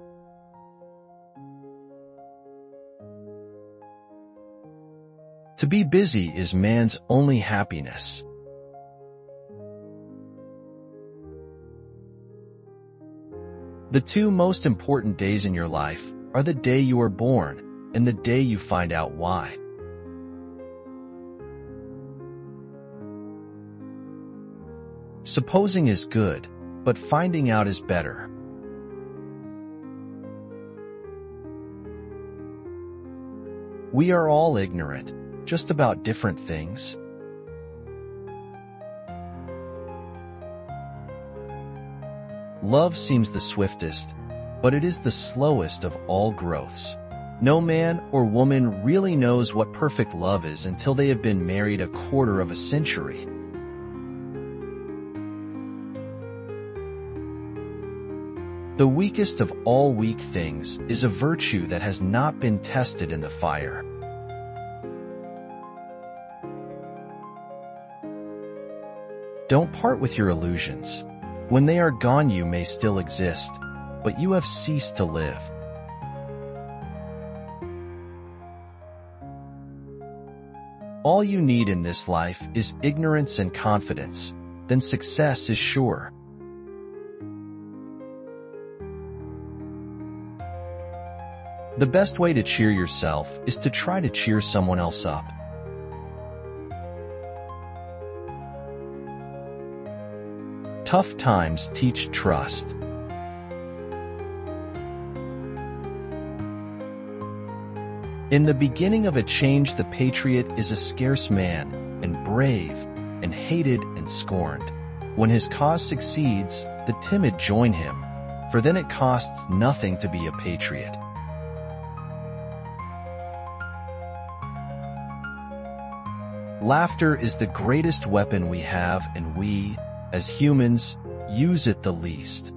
To be busy is man's only happiness. The two most important days in your life are the day you are born and the day you find out why. Supposing is good, but finding out is better. We are all ignorant, just about different things. Love seems the swiftest, but it is the slowest of all growths. No man or woman really knows what perfect love is until they have been married a quarter of a century. The weakest of all weak things is a virtue that has not been tested in the fire. Don't part with your illusions. When they are gone, you may still exist, but you have ceased to live. All you need in this life is ignorance and confidence, then success is sure. The best way to cheer yourself is to try to cheer someone else up. Tough times teach trust. In the beginning of a change, the patriot is a scarce man, and brave, and hated and scorned. When his cause succeeds, the timid join him, for then it costs nothing to be a patriot. Laughter is the greatest weapon we have, and we, as humans, use it the least.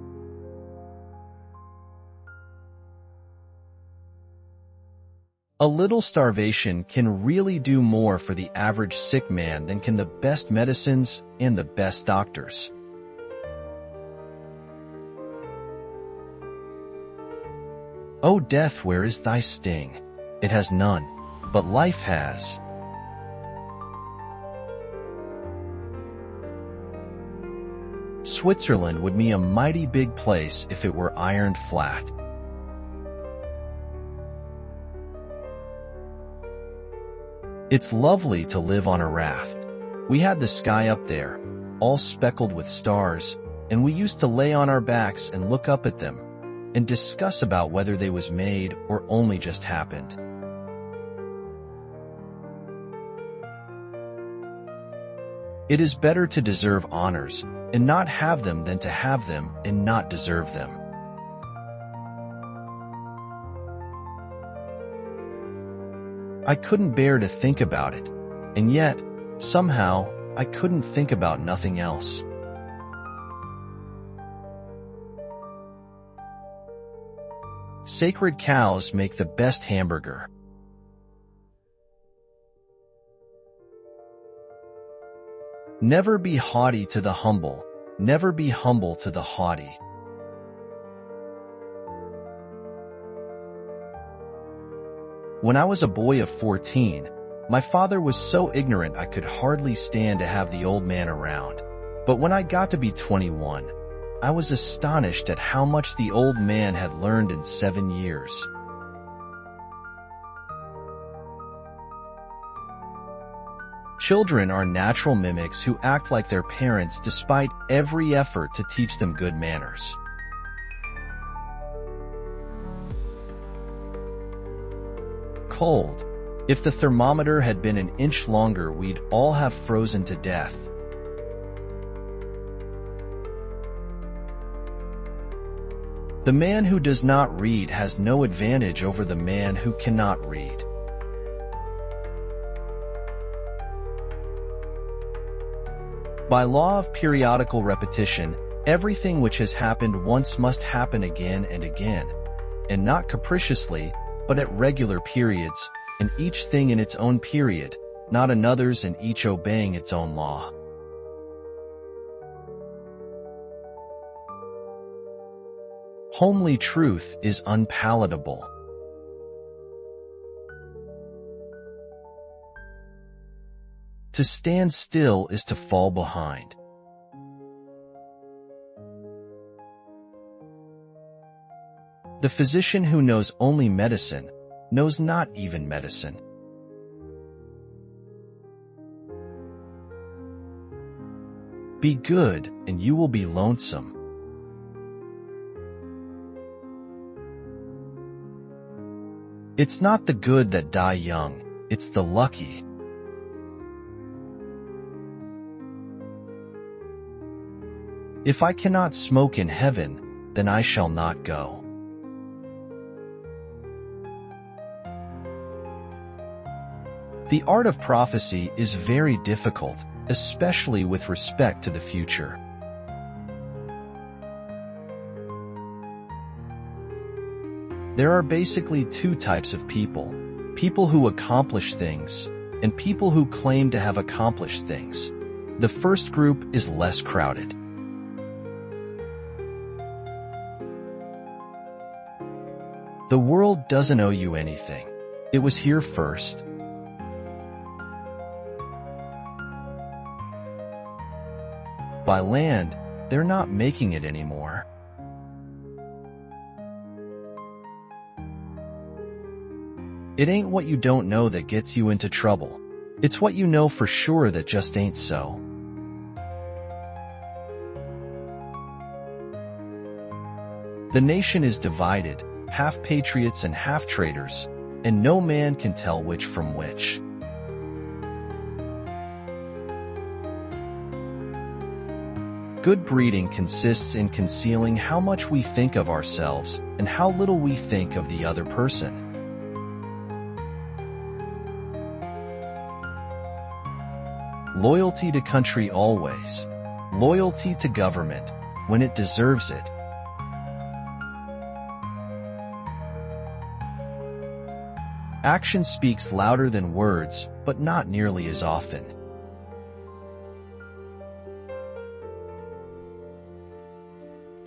A little starvation can really do more for the average sick man than can the best medicines and the best doctors. O death, where is thy sting? It has none, but life has. Switzerland would be a mighty big place if it were ironed flat. It's lovely to live on a raft. We had the sky up there, all speckled with stars, and we used to lay on our backs and look up at them, and discuss about whether they was made or only just happened. It is better to deserve honors and not have them than to have them and not deserve them. I couldn't bear to think about it, and yet, somehow, I couldn't think about nothing else. Sacred cows make the best hamburger. Never be haughty to the humble, never be humble to the haughty. When I was a boy of 14, my father was so ignorant I could hardly stand to have the old man around. But when I got to be 21, I was astonished at how much the old man had learned in 7 years. Children are natural mimics who act like their parents despite every effort to teach them good manners. Cold. If the thermometer had been an inch longer, we'd all have frozen to death. The man who does not read has no advantage over the man who cannot read. By law of periodical repetition, everything which has happened once must happen again and again, and not capriciously, but at regular periods, and each thing in its own period, not another's, and each obeying its own law. Homely truth is unpalatable. To stand still is to fall behind. The physician who knows only medicine knows not even medicine. Be good, and you will be lonesome. It's not the good that die young, it's the lucky. If I cannot smoke in heaven, then I shall not go. The art of prophecy is very difficult, especially with respect to the future. There are basically two types of people: people who accomplish things, and people who claim to have accomplished things. The first group is less crowded. The world doesn't owe you anything. It was here first. By land, they're not making it anymore. It ain't what you don't know that gets you into trouble. It's what you know for sure that just ain't so. The nation is divided, half patriots and half traitors, and no man can tell which from which. Good breeding consists in concealing how much we think of ourselves and how little we think of the other person. Loyalty to country always. Loyalty to government when it deserves it. Action speaks louder than words, but not nearly as often.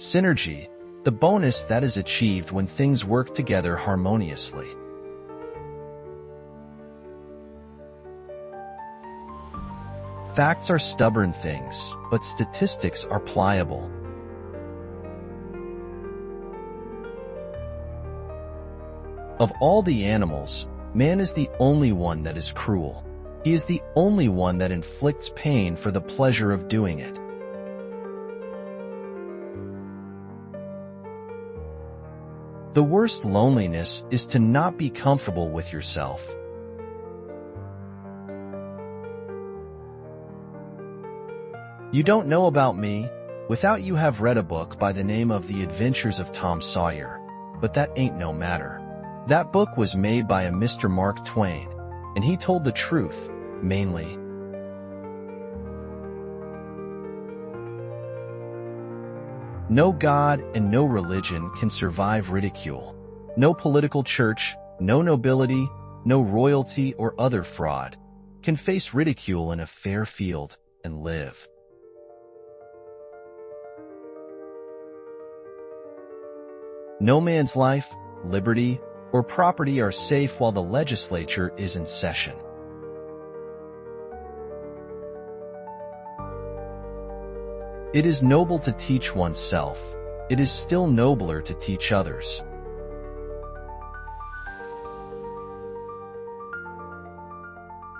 Synergy, the bonus that is achieved when things work together harmoniously. Facts are stubborn things, but statistics are pliable. Of all the animals, man is the only one that is cruel. He is the only one that inflicts pain for the pleasure of doing it. The worst loneliness is to not be comfortable with yourself. You don't know about me without you have read a book by the name of The Adventures of Tom Sawyer, but that ain't no matter. That book was made by a Mr. Mark Twain, and he told the truth, mainly. No God and no religion can survive ridicule. No political church, no nobility, no royalty or other fraud can face ridicule in a fair field and live. No man's life, liberty, or property are safe while the legislature is in session. It is noble to teach oneself. It is still nobler to teach others.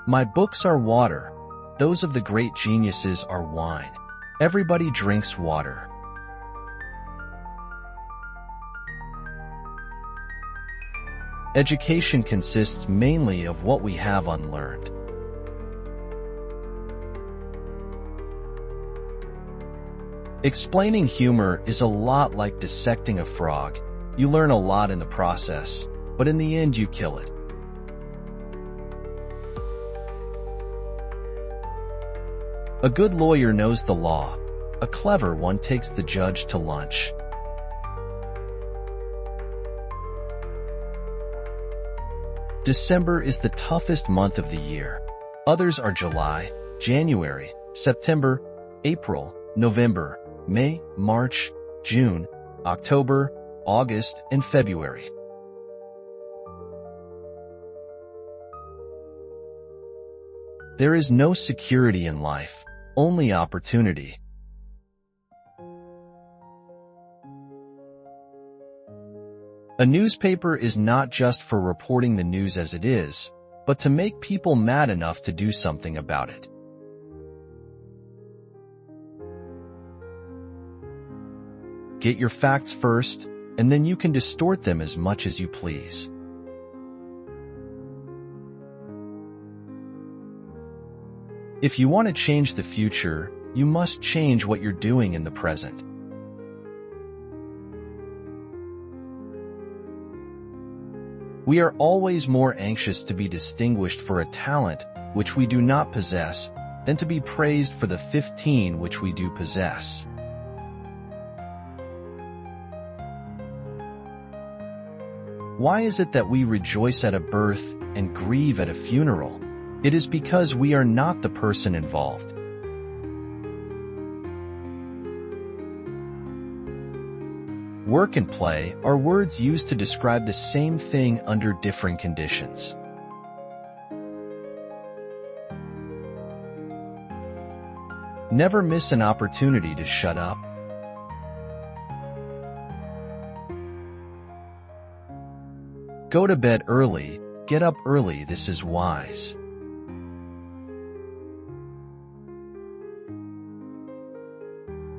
My books are water. Those of the great geniuses are wine. Everybody drinks water. Education consists mainly of what we have unlearned. Explaining humor is a lot like dissecting a frog. You learn a lot in the process, but in the end you kill it. A good lawyer knows the law. A clever one takes the judge to lunch. December is the toughest month of the year. Others are July, January, September, April, November, May, March, June, October, August, and February. There is no security in life, only opportunity. A newspaper is not just for reporting the news as it is, but to make people mad enough to do something about it. Get your facts first, and then you can distort them as much as you please. If you want to change the future, you must change what you're doing in the present. We are always more anxious to be distinguished for a talent which we do not possess than to be praised for the 15 which we do possess. Why is it that we rejoice at a birth and grieve at a funeral? It is because we are not the person involved. Work and play are words used to describe the same thing under different conditions. Never miss an opportunity to shut up. Go to bed early, get up early, this is wise.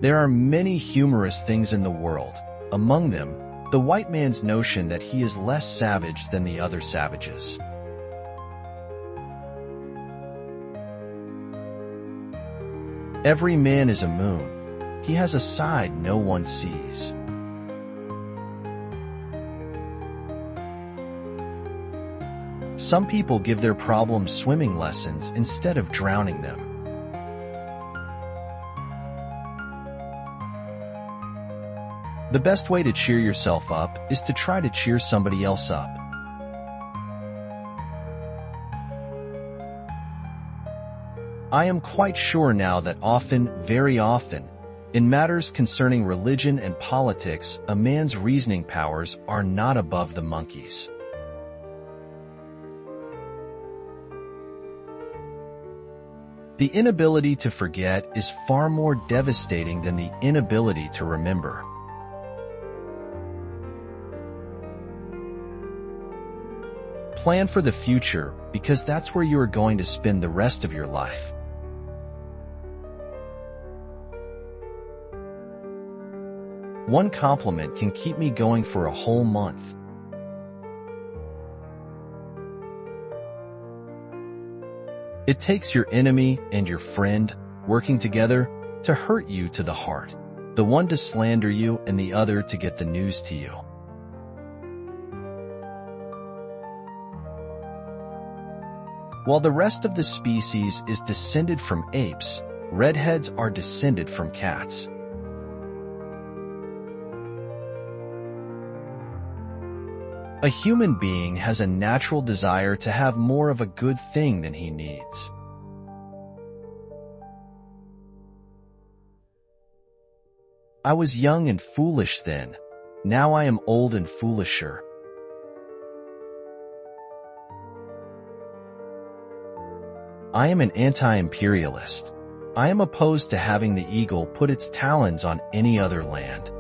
There are many humorous things in the world. Among them, the white man's notion that he is less savage than the other savages. Every man is a moon. He has a side no one sees. Some people give their problems swimming lessons instead of drowning them. The best way to cheer yourself up is to try to cheer somebody else up. I am quite sure now that often, very often, in matters concerning religion and politics, a man's reasoning powers are not above the monkey's. The inability to forget is far more devastating than the inability to remember. Plan for the future, because that's where you are going to spend the rest of your life. One compliment can keep me going for a whole month. It takes your enemy and your friend working together to hurt you to the heart, the one to slander you and the other to get the news to you. While the rest of the species is descended from apes, redheads are descended from cats. A human being has a natural desire to have more of a good thing than he needs. I was young and foolish then. Now I am old and foolisher. I am an anti-imperialist. I am opposed to having the eagle put its talons on any other land.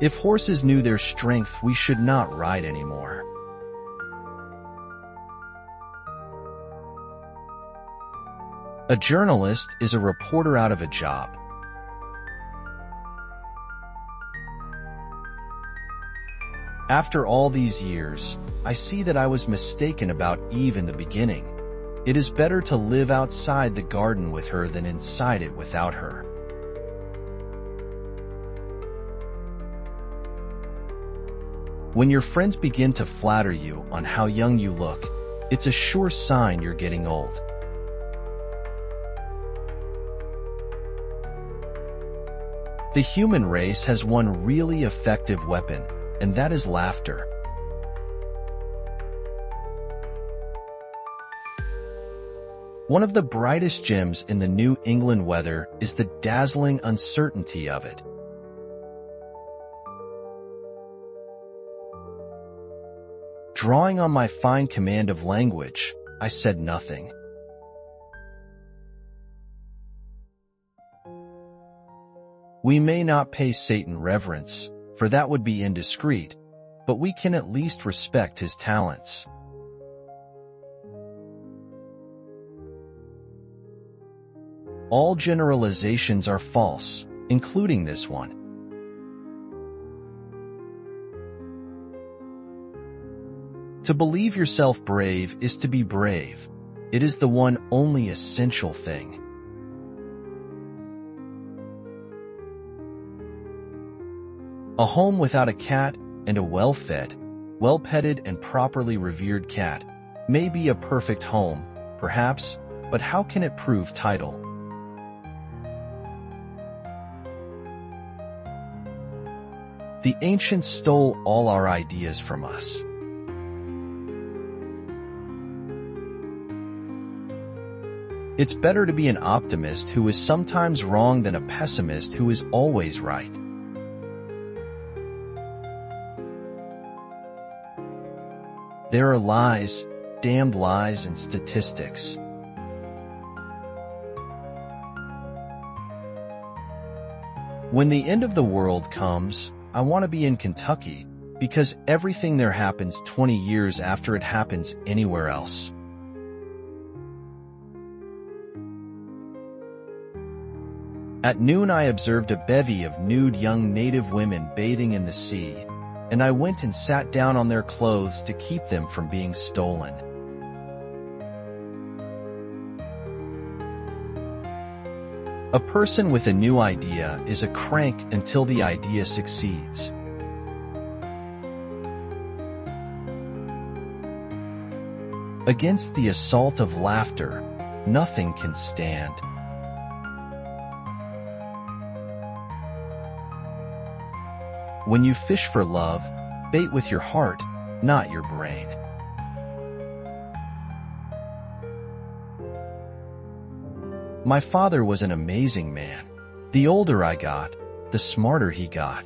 If horses knew their strength, we should not ride anymore. A journalist is a reporter out of a job. After all these years, I see that I was mistaken about Eve in the beginning. It is better to live outside the garden with her than inside it without her. When your friends begin to flatter you on how young you look, it's a sure sign you're getting old. The human race has one really effective weapon, and that is laughter. One of the brightest gems in the New England weather is the dazzling uncertainty of it. Drawing on my fine command of language, I said nothing. We may not pay Satan reverence, for that would be indiscreet, but we can at least respect his talents. All generalizations are false, including this one. To believe yourself brave is to be brave. It is the one only essential thing. A home without a cat and a well-fed, well-petted and properly revered cat may be a perfect home, perhaps, but how can it prove title? The ancients stole all our ideas from us. It's better to be an optimist who is sometimes wrong than a pessimist who is always right. There are lies, damned lies, and statistics. When the end of the world comes, I want to be in Kentucky, because everything there happens 20 years after it happens anywhere else. At noon I observed a bevy of nude young native women bathing in the sea, and I went and sat down on their clothes to keep them from being stolen. A person with a new idea is a crank until the idea succeeds. Against the assault of laughter, nothing can stand. When you fish for love, bait with your heart, not your brain. My father was an amazing man. The older I got, the smarter he got.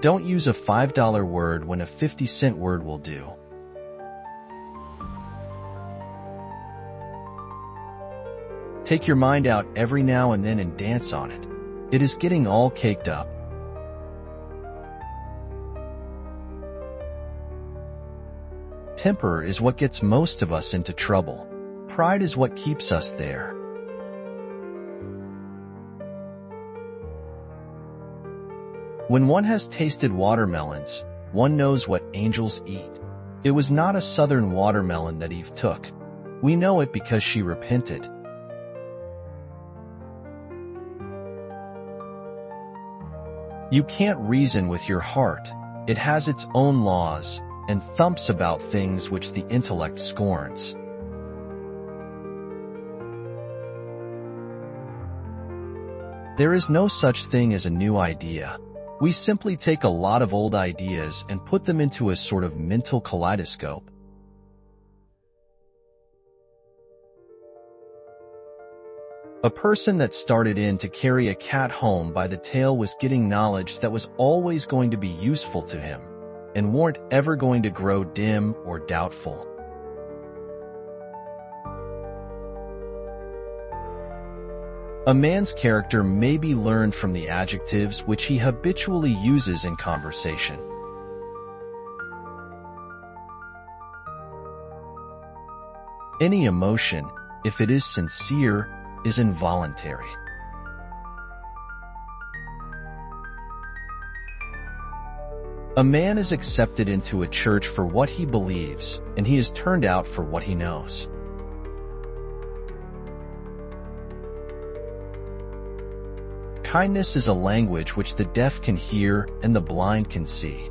Don't use a $5 word when a 50-cent word will do. Take your mind out every now and then and dance on it. It is getting all caked up. Temper is what gets most of us into trouble. Pride is what keeps us there. When one has tasted watermelons, one knows what angels eat. It was not a southern watermelon that Eve took. We know it because she repented. You can't reason with your heart. It has its own laws and thumps about things which the intellect scorns. There is no such thing as a new idea. We simply take a lot of old ideas and put them into a sort of mental kaleidoscope. A person that started in to carry a cat home by the tail was getting knowledge that was always going to be useful to him, and weren't ever going to grow dim or doubtful. A man's character may be learned from the adjectives which he habitually uses in conversation. Any emotion, if it is sincere, is involuntary. A man is accepted into a church for what he believes, and he is turned out for what he knows. Kindness is a language which the deaf can hear and the blind can see.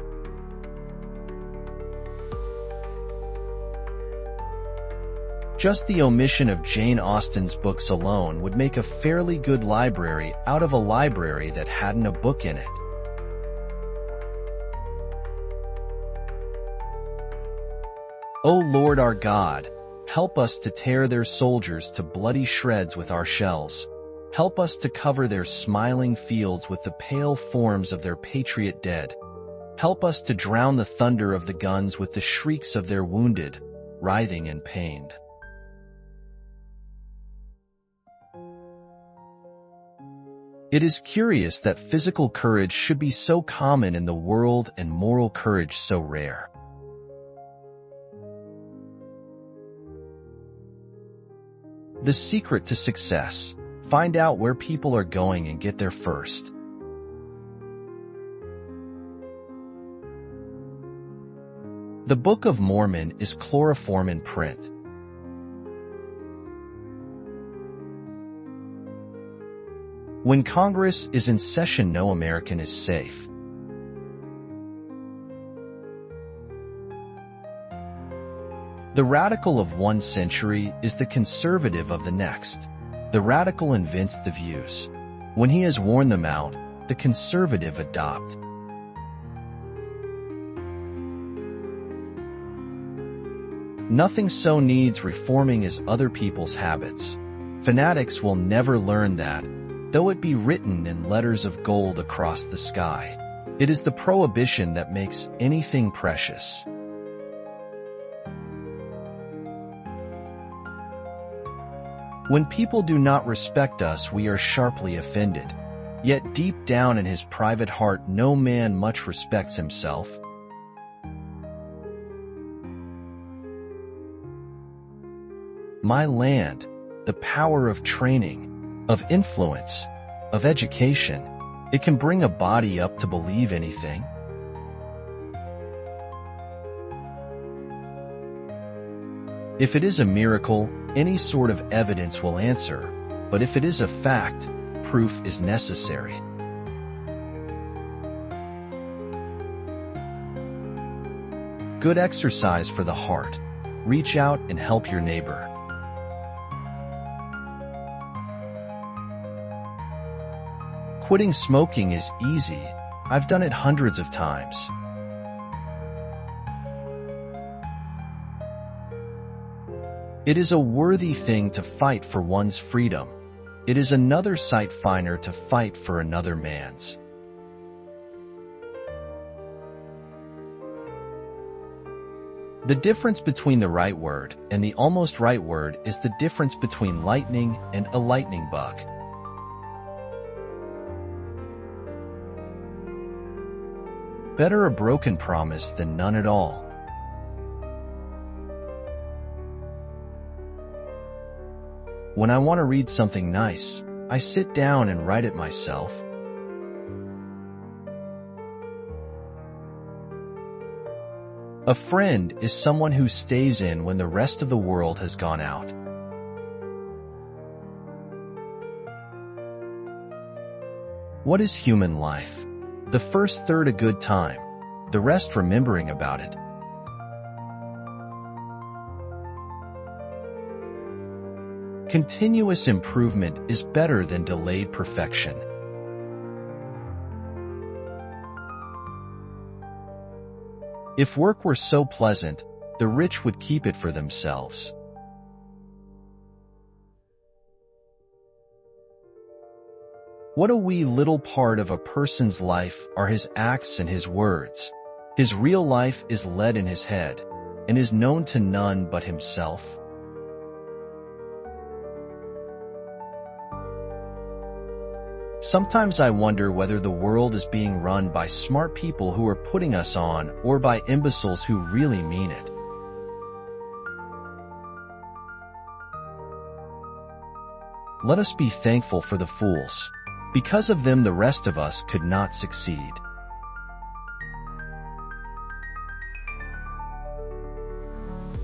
Just the omission of Jane Austen's books alone would make a fairly good library out of a library that hadn't a book in it. O Lord our God, help us to tear their soldiers to bloody shreds with our shells. Help us to cover their smiling fields with the pale forms of their patriot dead. Help us to drown the thunder of the guns with the shrieks of their wounded, writhing and pained. It is curious that physical courage should be so common in the world and moral courage so rare. The secret to success: find out where people are going and get there first. The Book of Mormon is chloroform in print. When Congress is in session, no American is safe. The radical of one century is the conservative of the next. The radical invents the views. When he has worn them out, the conservative adopt. Nothing so needs reforming as other people's habits. Fanatics will never learn that, though it be written in letters of gold across the sky. It is the prohibition that makes anything precious. When people do not respect us, we are sharply offended. Yet deep down in his private heart, no man much respects himself. my land, the power of training, of influence, of education. It can bring a body up to believe anything. If it is a miracle, any sort of evidence will answer, but if it is a fact, proof is necessary. Good exercise for the heart. Reach out and help your neighbor. Quitting smoking is easy. I've done it hundreds of times. It is a worthy thing to fight for one's freedom. It is another sight finer to fight for another man's. The difference between the right word and the almost right word is the difference between lightning and a lightning bug. Better a broken promise than none at all. When I want to read something nice, I sit down and write it myself. A friend is someone who stays in when the rest of the world has gone out. What is human life? The first third a good time, the rest remembering about it. Continuous improvement is better than delayed perfection. If work were so pleasant, the rich would keep it for themselves. What a wee little part of a person's life are his acts and his words. His real life is led in his head, and is known to none but himself. Sometimes I wonder whether the world is being run by smart people who are putting us on, or by imbeciles who really mean it. Let us be thankful for the fools. Because of them, the rest of us could not succeed.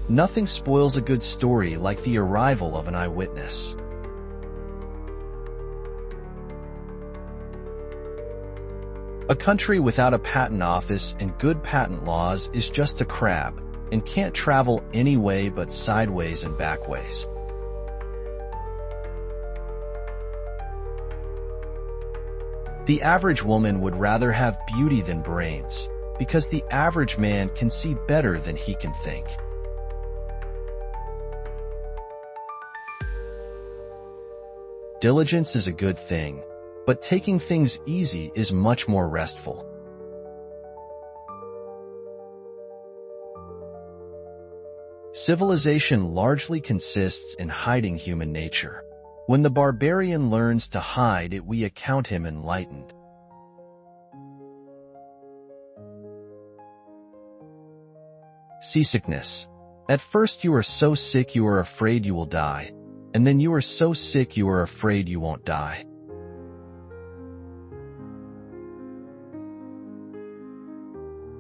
Nothing spoils a good story like the arrival of an eyewitness. A country without a patent office and good patent laws is just a crab, and can't travel any way but sideways and backways. The average woman would rather have beauty than brains, because the average man can see better than he can think. Diligence is a good thing, but taking things easy is much more restful. Civilization largely consists in hiding human nature. When the barbarian learns to hide it, we account him enlightened. Seasickness. At first you are so sick you are afraid you will die, and then you are so sick you are afraid you won't die.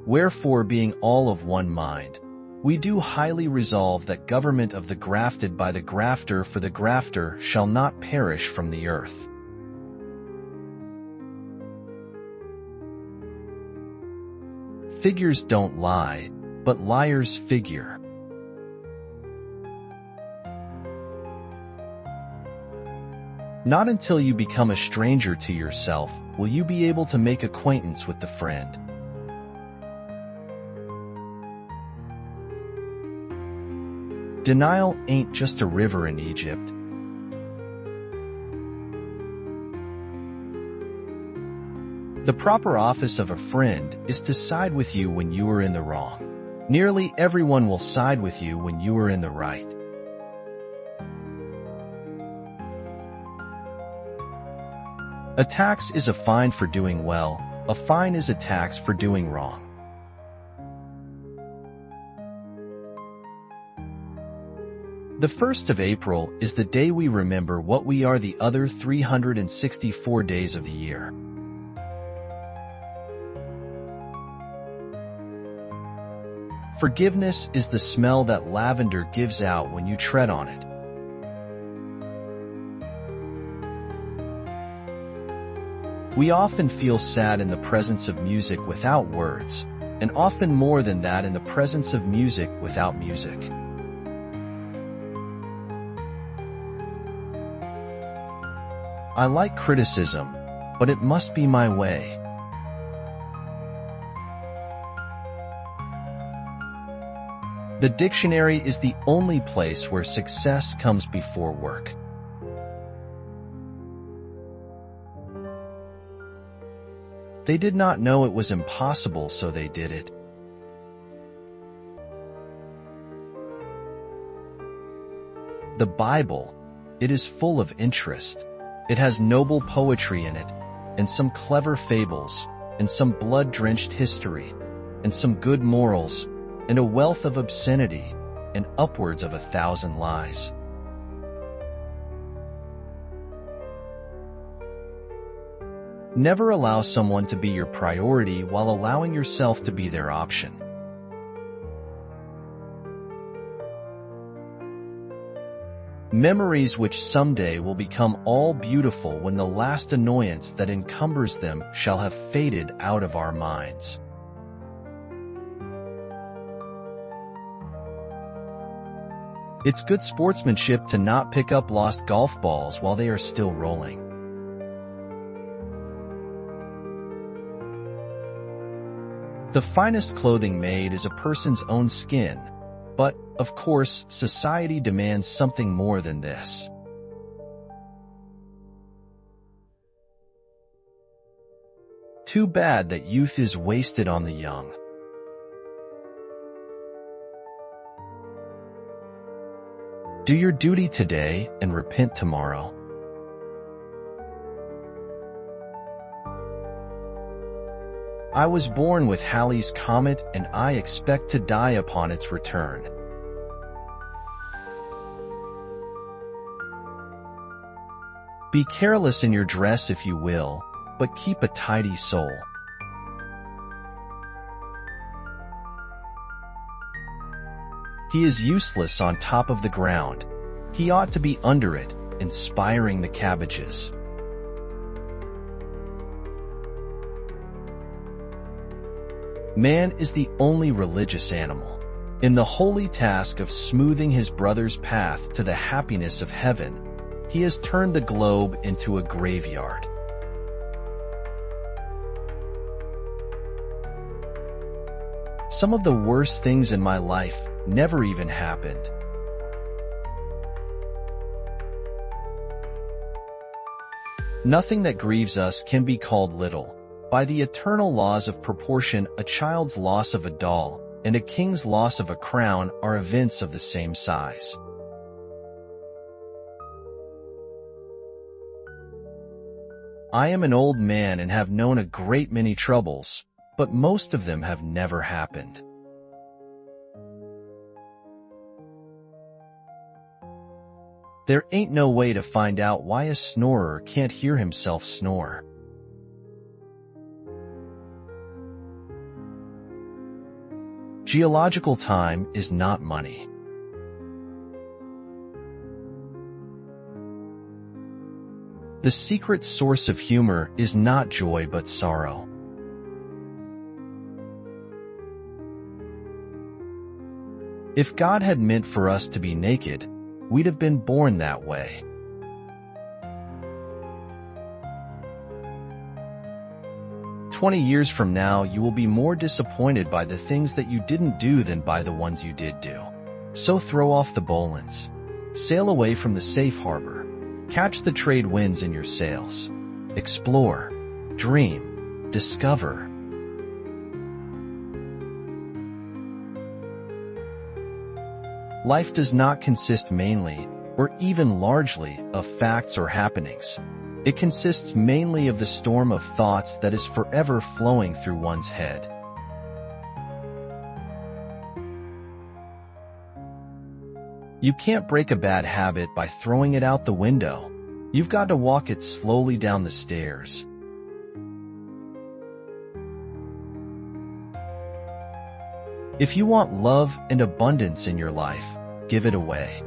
Wherefore, being all of one mind, we do highly resolve that government of the grafted by the grafter, for the grafter shall not perish from the earth. Figures don't lie, but liars figure. Not until you become a stranger to yourself will you be able to make acquaintance with the friend. Denial ain't just a river in Egypt. The proper office of a friend is to side with you when you are in the wrong. Nearly everyone will side with you when you are in the right. A tax is a fine for doing well. A fine is a tax for doing wrong. The 1st of April is the day we remember what we are the other 364 days of the year. Forgiveness is the smell that lavender gives out when you tread on it. We often feel sad in the presence of music without words, and often more than that in the presence of music without music. I like criticism, but it must be my way. The dictionary is the only place where success comes before work. They did not know it was impossible, so they did it. The Bible, it is full of interest. It has noble poetry in it, and some clever fables, and some blood-drenched history, and some good morals, and a wealth of obscenity, and upwards of 1,000 lies. Never allow someone to be your priority while allowing yourself to be their option. Memories which someday will become all beautiful when the last annoyance that encumbers them shall have faded out of our minds. It's good sportsmanship to not pick up lost golf balls while they are still rolling. The finest clothing made is a person's own skin, but, of course, society demands something more than this. Too bad that youth is wasted on the young. Do your duty today and repent tomorrow. I was born with Halley's Comet, and I expect to die upon its return. Be careless in your dress if you will, but keep a tidy soul. He is useless on top of the ground. He ought to be under it, inspiring the cabbages. Man is the only religious animal. In the holy task of smoothing his brother's path to the happiness of heaven, he has turned the globe into a graveyard. Some of the worst things in my life never even happened. Nothing that grieves us can be called little. By the eternal laws of proportion, a child's loss of a doll and a king's loss of a crown are events of the same size. I am an old man and have known a great many troubles, but most of them have never happened. There ain't no way to find out why a snorer can't hear himself snore. Geological time is not money. The secret source of humor is not joy but sorrow. If God had meant for us to be naked, we'd have been born that way. "20 years from now, you will be more disappointed by the things that you didn't do than by the ones you did do. So throw off the bowlines. Sail away from the safe harbor. Catch the trade winds in your sails. Explore. Dream. Discover." Life does not consist mainly, or even largely, of facts or happenings. It consists mainly of the storm of thoughts that is forever flowing through one's head. You can't break a bad habit by throwing it out the window. You've got to walk it slowly down the stairs. If you want love and abundance in your life, give it away.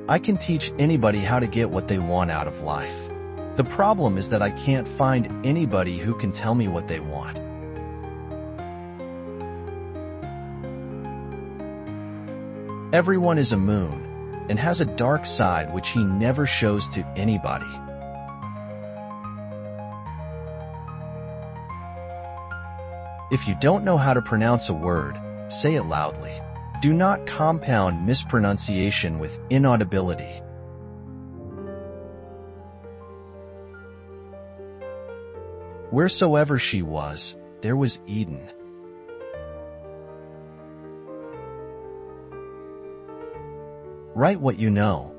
I can teach anybody how to get what they want out of life. The problem is that I can't find anybody who can tell me what they want. Everyone is a moon and has a dark side which he never shows to anybody. If you don't know how to pronounce a word, say it loudly. Do not compound mispronunciation with inaudibility. Wheresoever she was, there was Eden. Write what you know.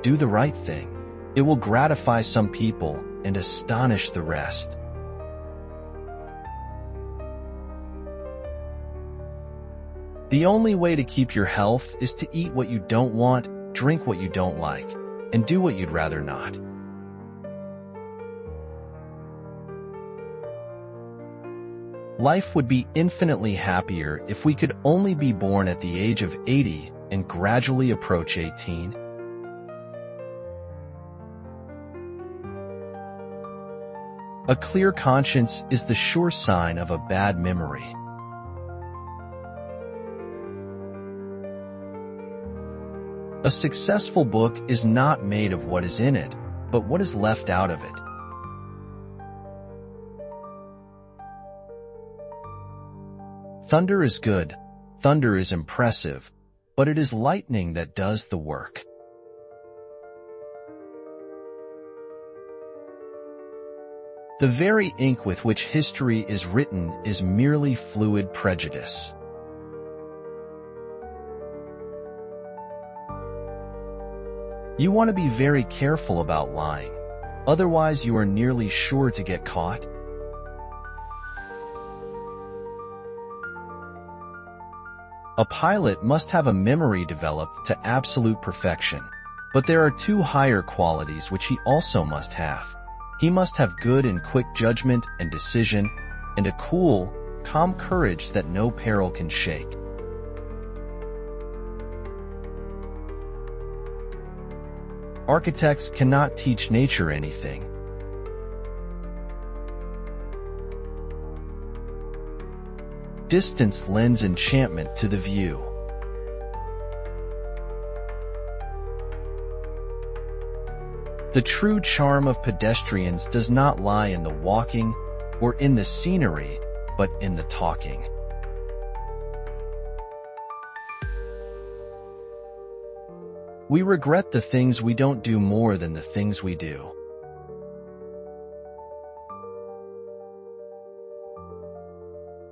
Do the right thing. It will gratify some people and astonish the rest. The only way to keep your health is to eat what you don't want, drink what you don't like, and do what you'd rather not. Life would be infinitely happier if we could only be born at the age of 80 and gradually approach 18. A clear conscience is the sure sign of a bad memory. A successful book is not made of what is in it, but what is left out of it. Thunder is good, thunder is impressive, but it is lightning that does the work. The very ink with which history is written is merely fluid prejudice. You want to be very careful about lying, otherwise you are nearly sure to get caught. A pilot must have a memory developed to absolute perfection, but there are two higher qualities which he also must have. He must have good and quick judgment and decision, and a cool, calm courage that no peril can shake. Architects cannot teach nature anything. Distance lends enchantment to the view. The true charm of pedestrians does not lie in the walking or in the scenery, but in the talking. We regret the things we don't do more than the things we do.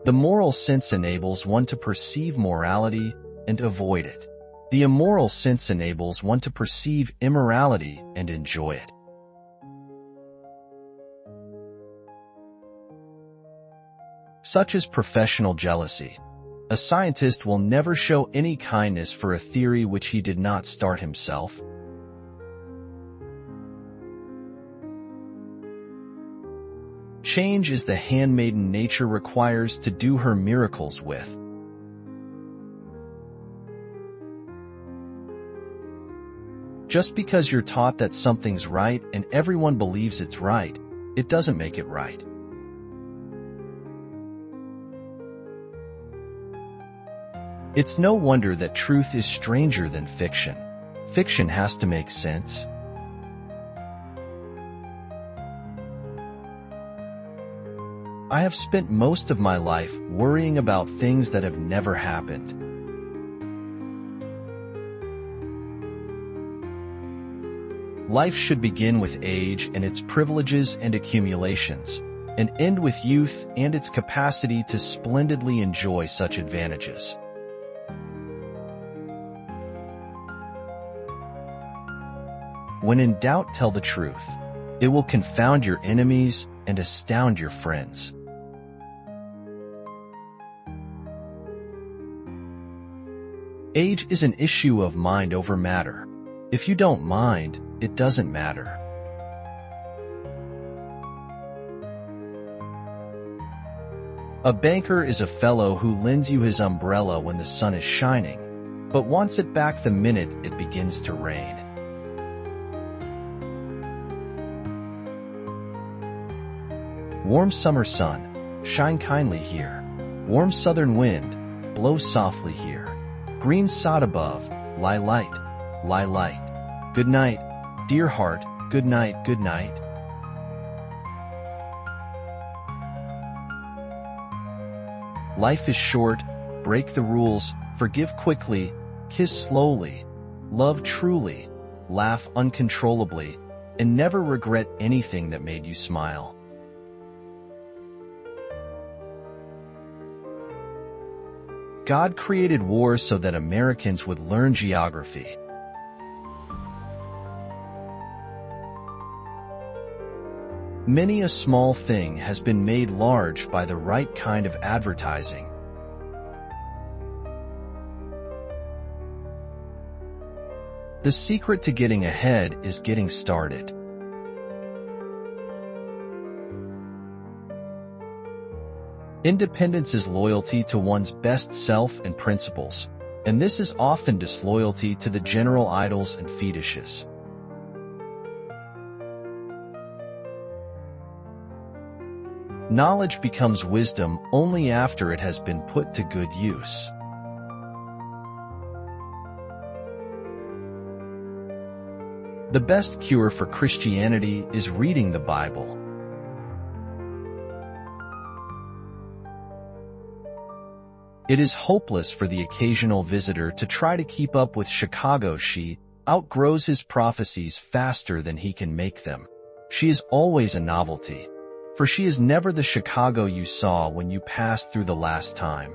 The moral sense enables one to perceive morality and avoid it. The immoral sense enables one to perceive immorality and enjoy it. Such is professional jealousy. A scientist will never show any kindness for a theory which he did not start himself. Change is the handmaiden nature requires to do her miracles with. Just because you're taught that something's right and everyone believes it's right, it doesn't make it right. It's no wonder that truth is stranger than fiction. Fiction has to make sense. I have spent most of my life worrying about things that have never happened. Life should begin with age and its privileges and accumulations, and end with youth and its capacity to splendidly enjoy such advantages. When in doubt, tell the truth. It will confound your enemies and astound your friends. Age is an issue of mind over matter. If you don't mind, it doesn't matter. A banker is a fellow who lends you his umbrella when the sun is shining, but wants it back the minute it begins to rain. Warm summer sun, shine kindly here. Warm southern wind, blow softly here. Green sod above, lie light, lie light. Good night, dear heart, good night, good night. Life is short, break the rules, forgive quickly, kiss slowly, love truly, laugh uncontrollably, and never regret anything that made you smile. God created war so that Americans would learn geography. Many a small thing has been made large by the right kind of advertising. The secret to getting ahead is getting started. Independence is loyalty to one's best self and principles, and this is often disloyalty to the general idols and fetishes. Knowledge becomes wisdom only after it has been put to good use. The best cure for Christianity is reading the Bible. It is hopeless for the occasional visitor to try to keep up with Chicago. She outgrows his prophecies faster than he can make them. She is always a novelty, for she is never the Chicago you saw when you passed through the last time.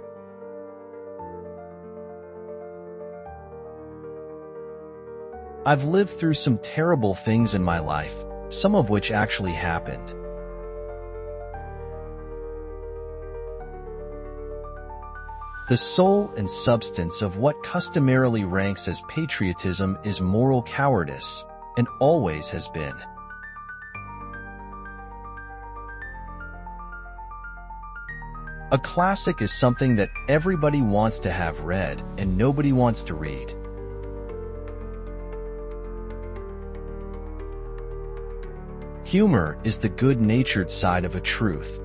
I've lived through some terrible things in my life, some of which actually happened. The soul and substance of what customarily ranks as patriotism is moral cowardice, and always has been. A classic is something that everybody wants to have read and nobody wants to read. Humor is the good-natured side of a truth.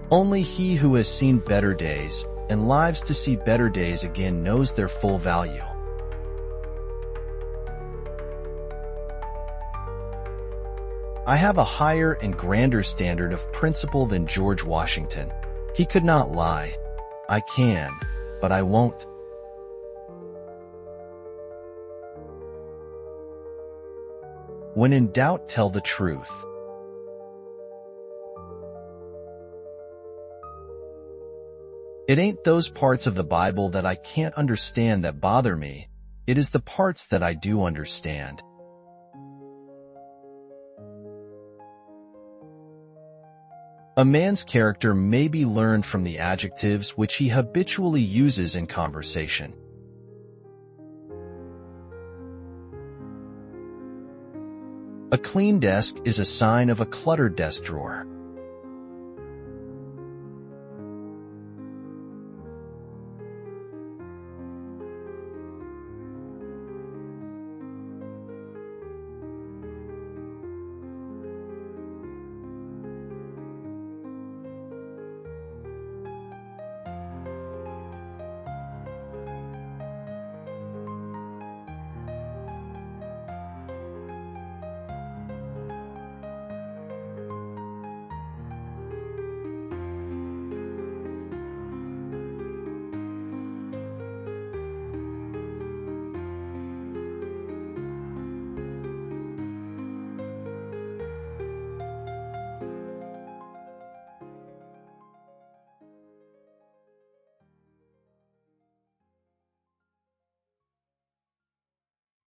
Only he who has seen better days and lives to see better days again knows their full value. I have a higher and grander standard of principle than George Washington. He could not lie. I can, but I won't. When in doubt, tell the truth. It ain't those parts of the Bible that I can't understand that bother me. It is the parts that I do understand. A man's character may be learned from the adjectives which he habitually uses in conversation. A clean desk is a sign of a cluttered desk drawer.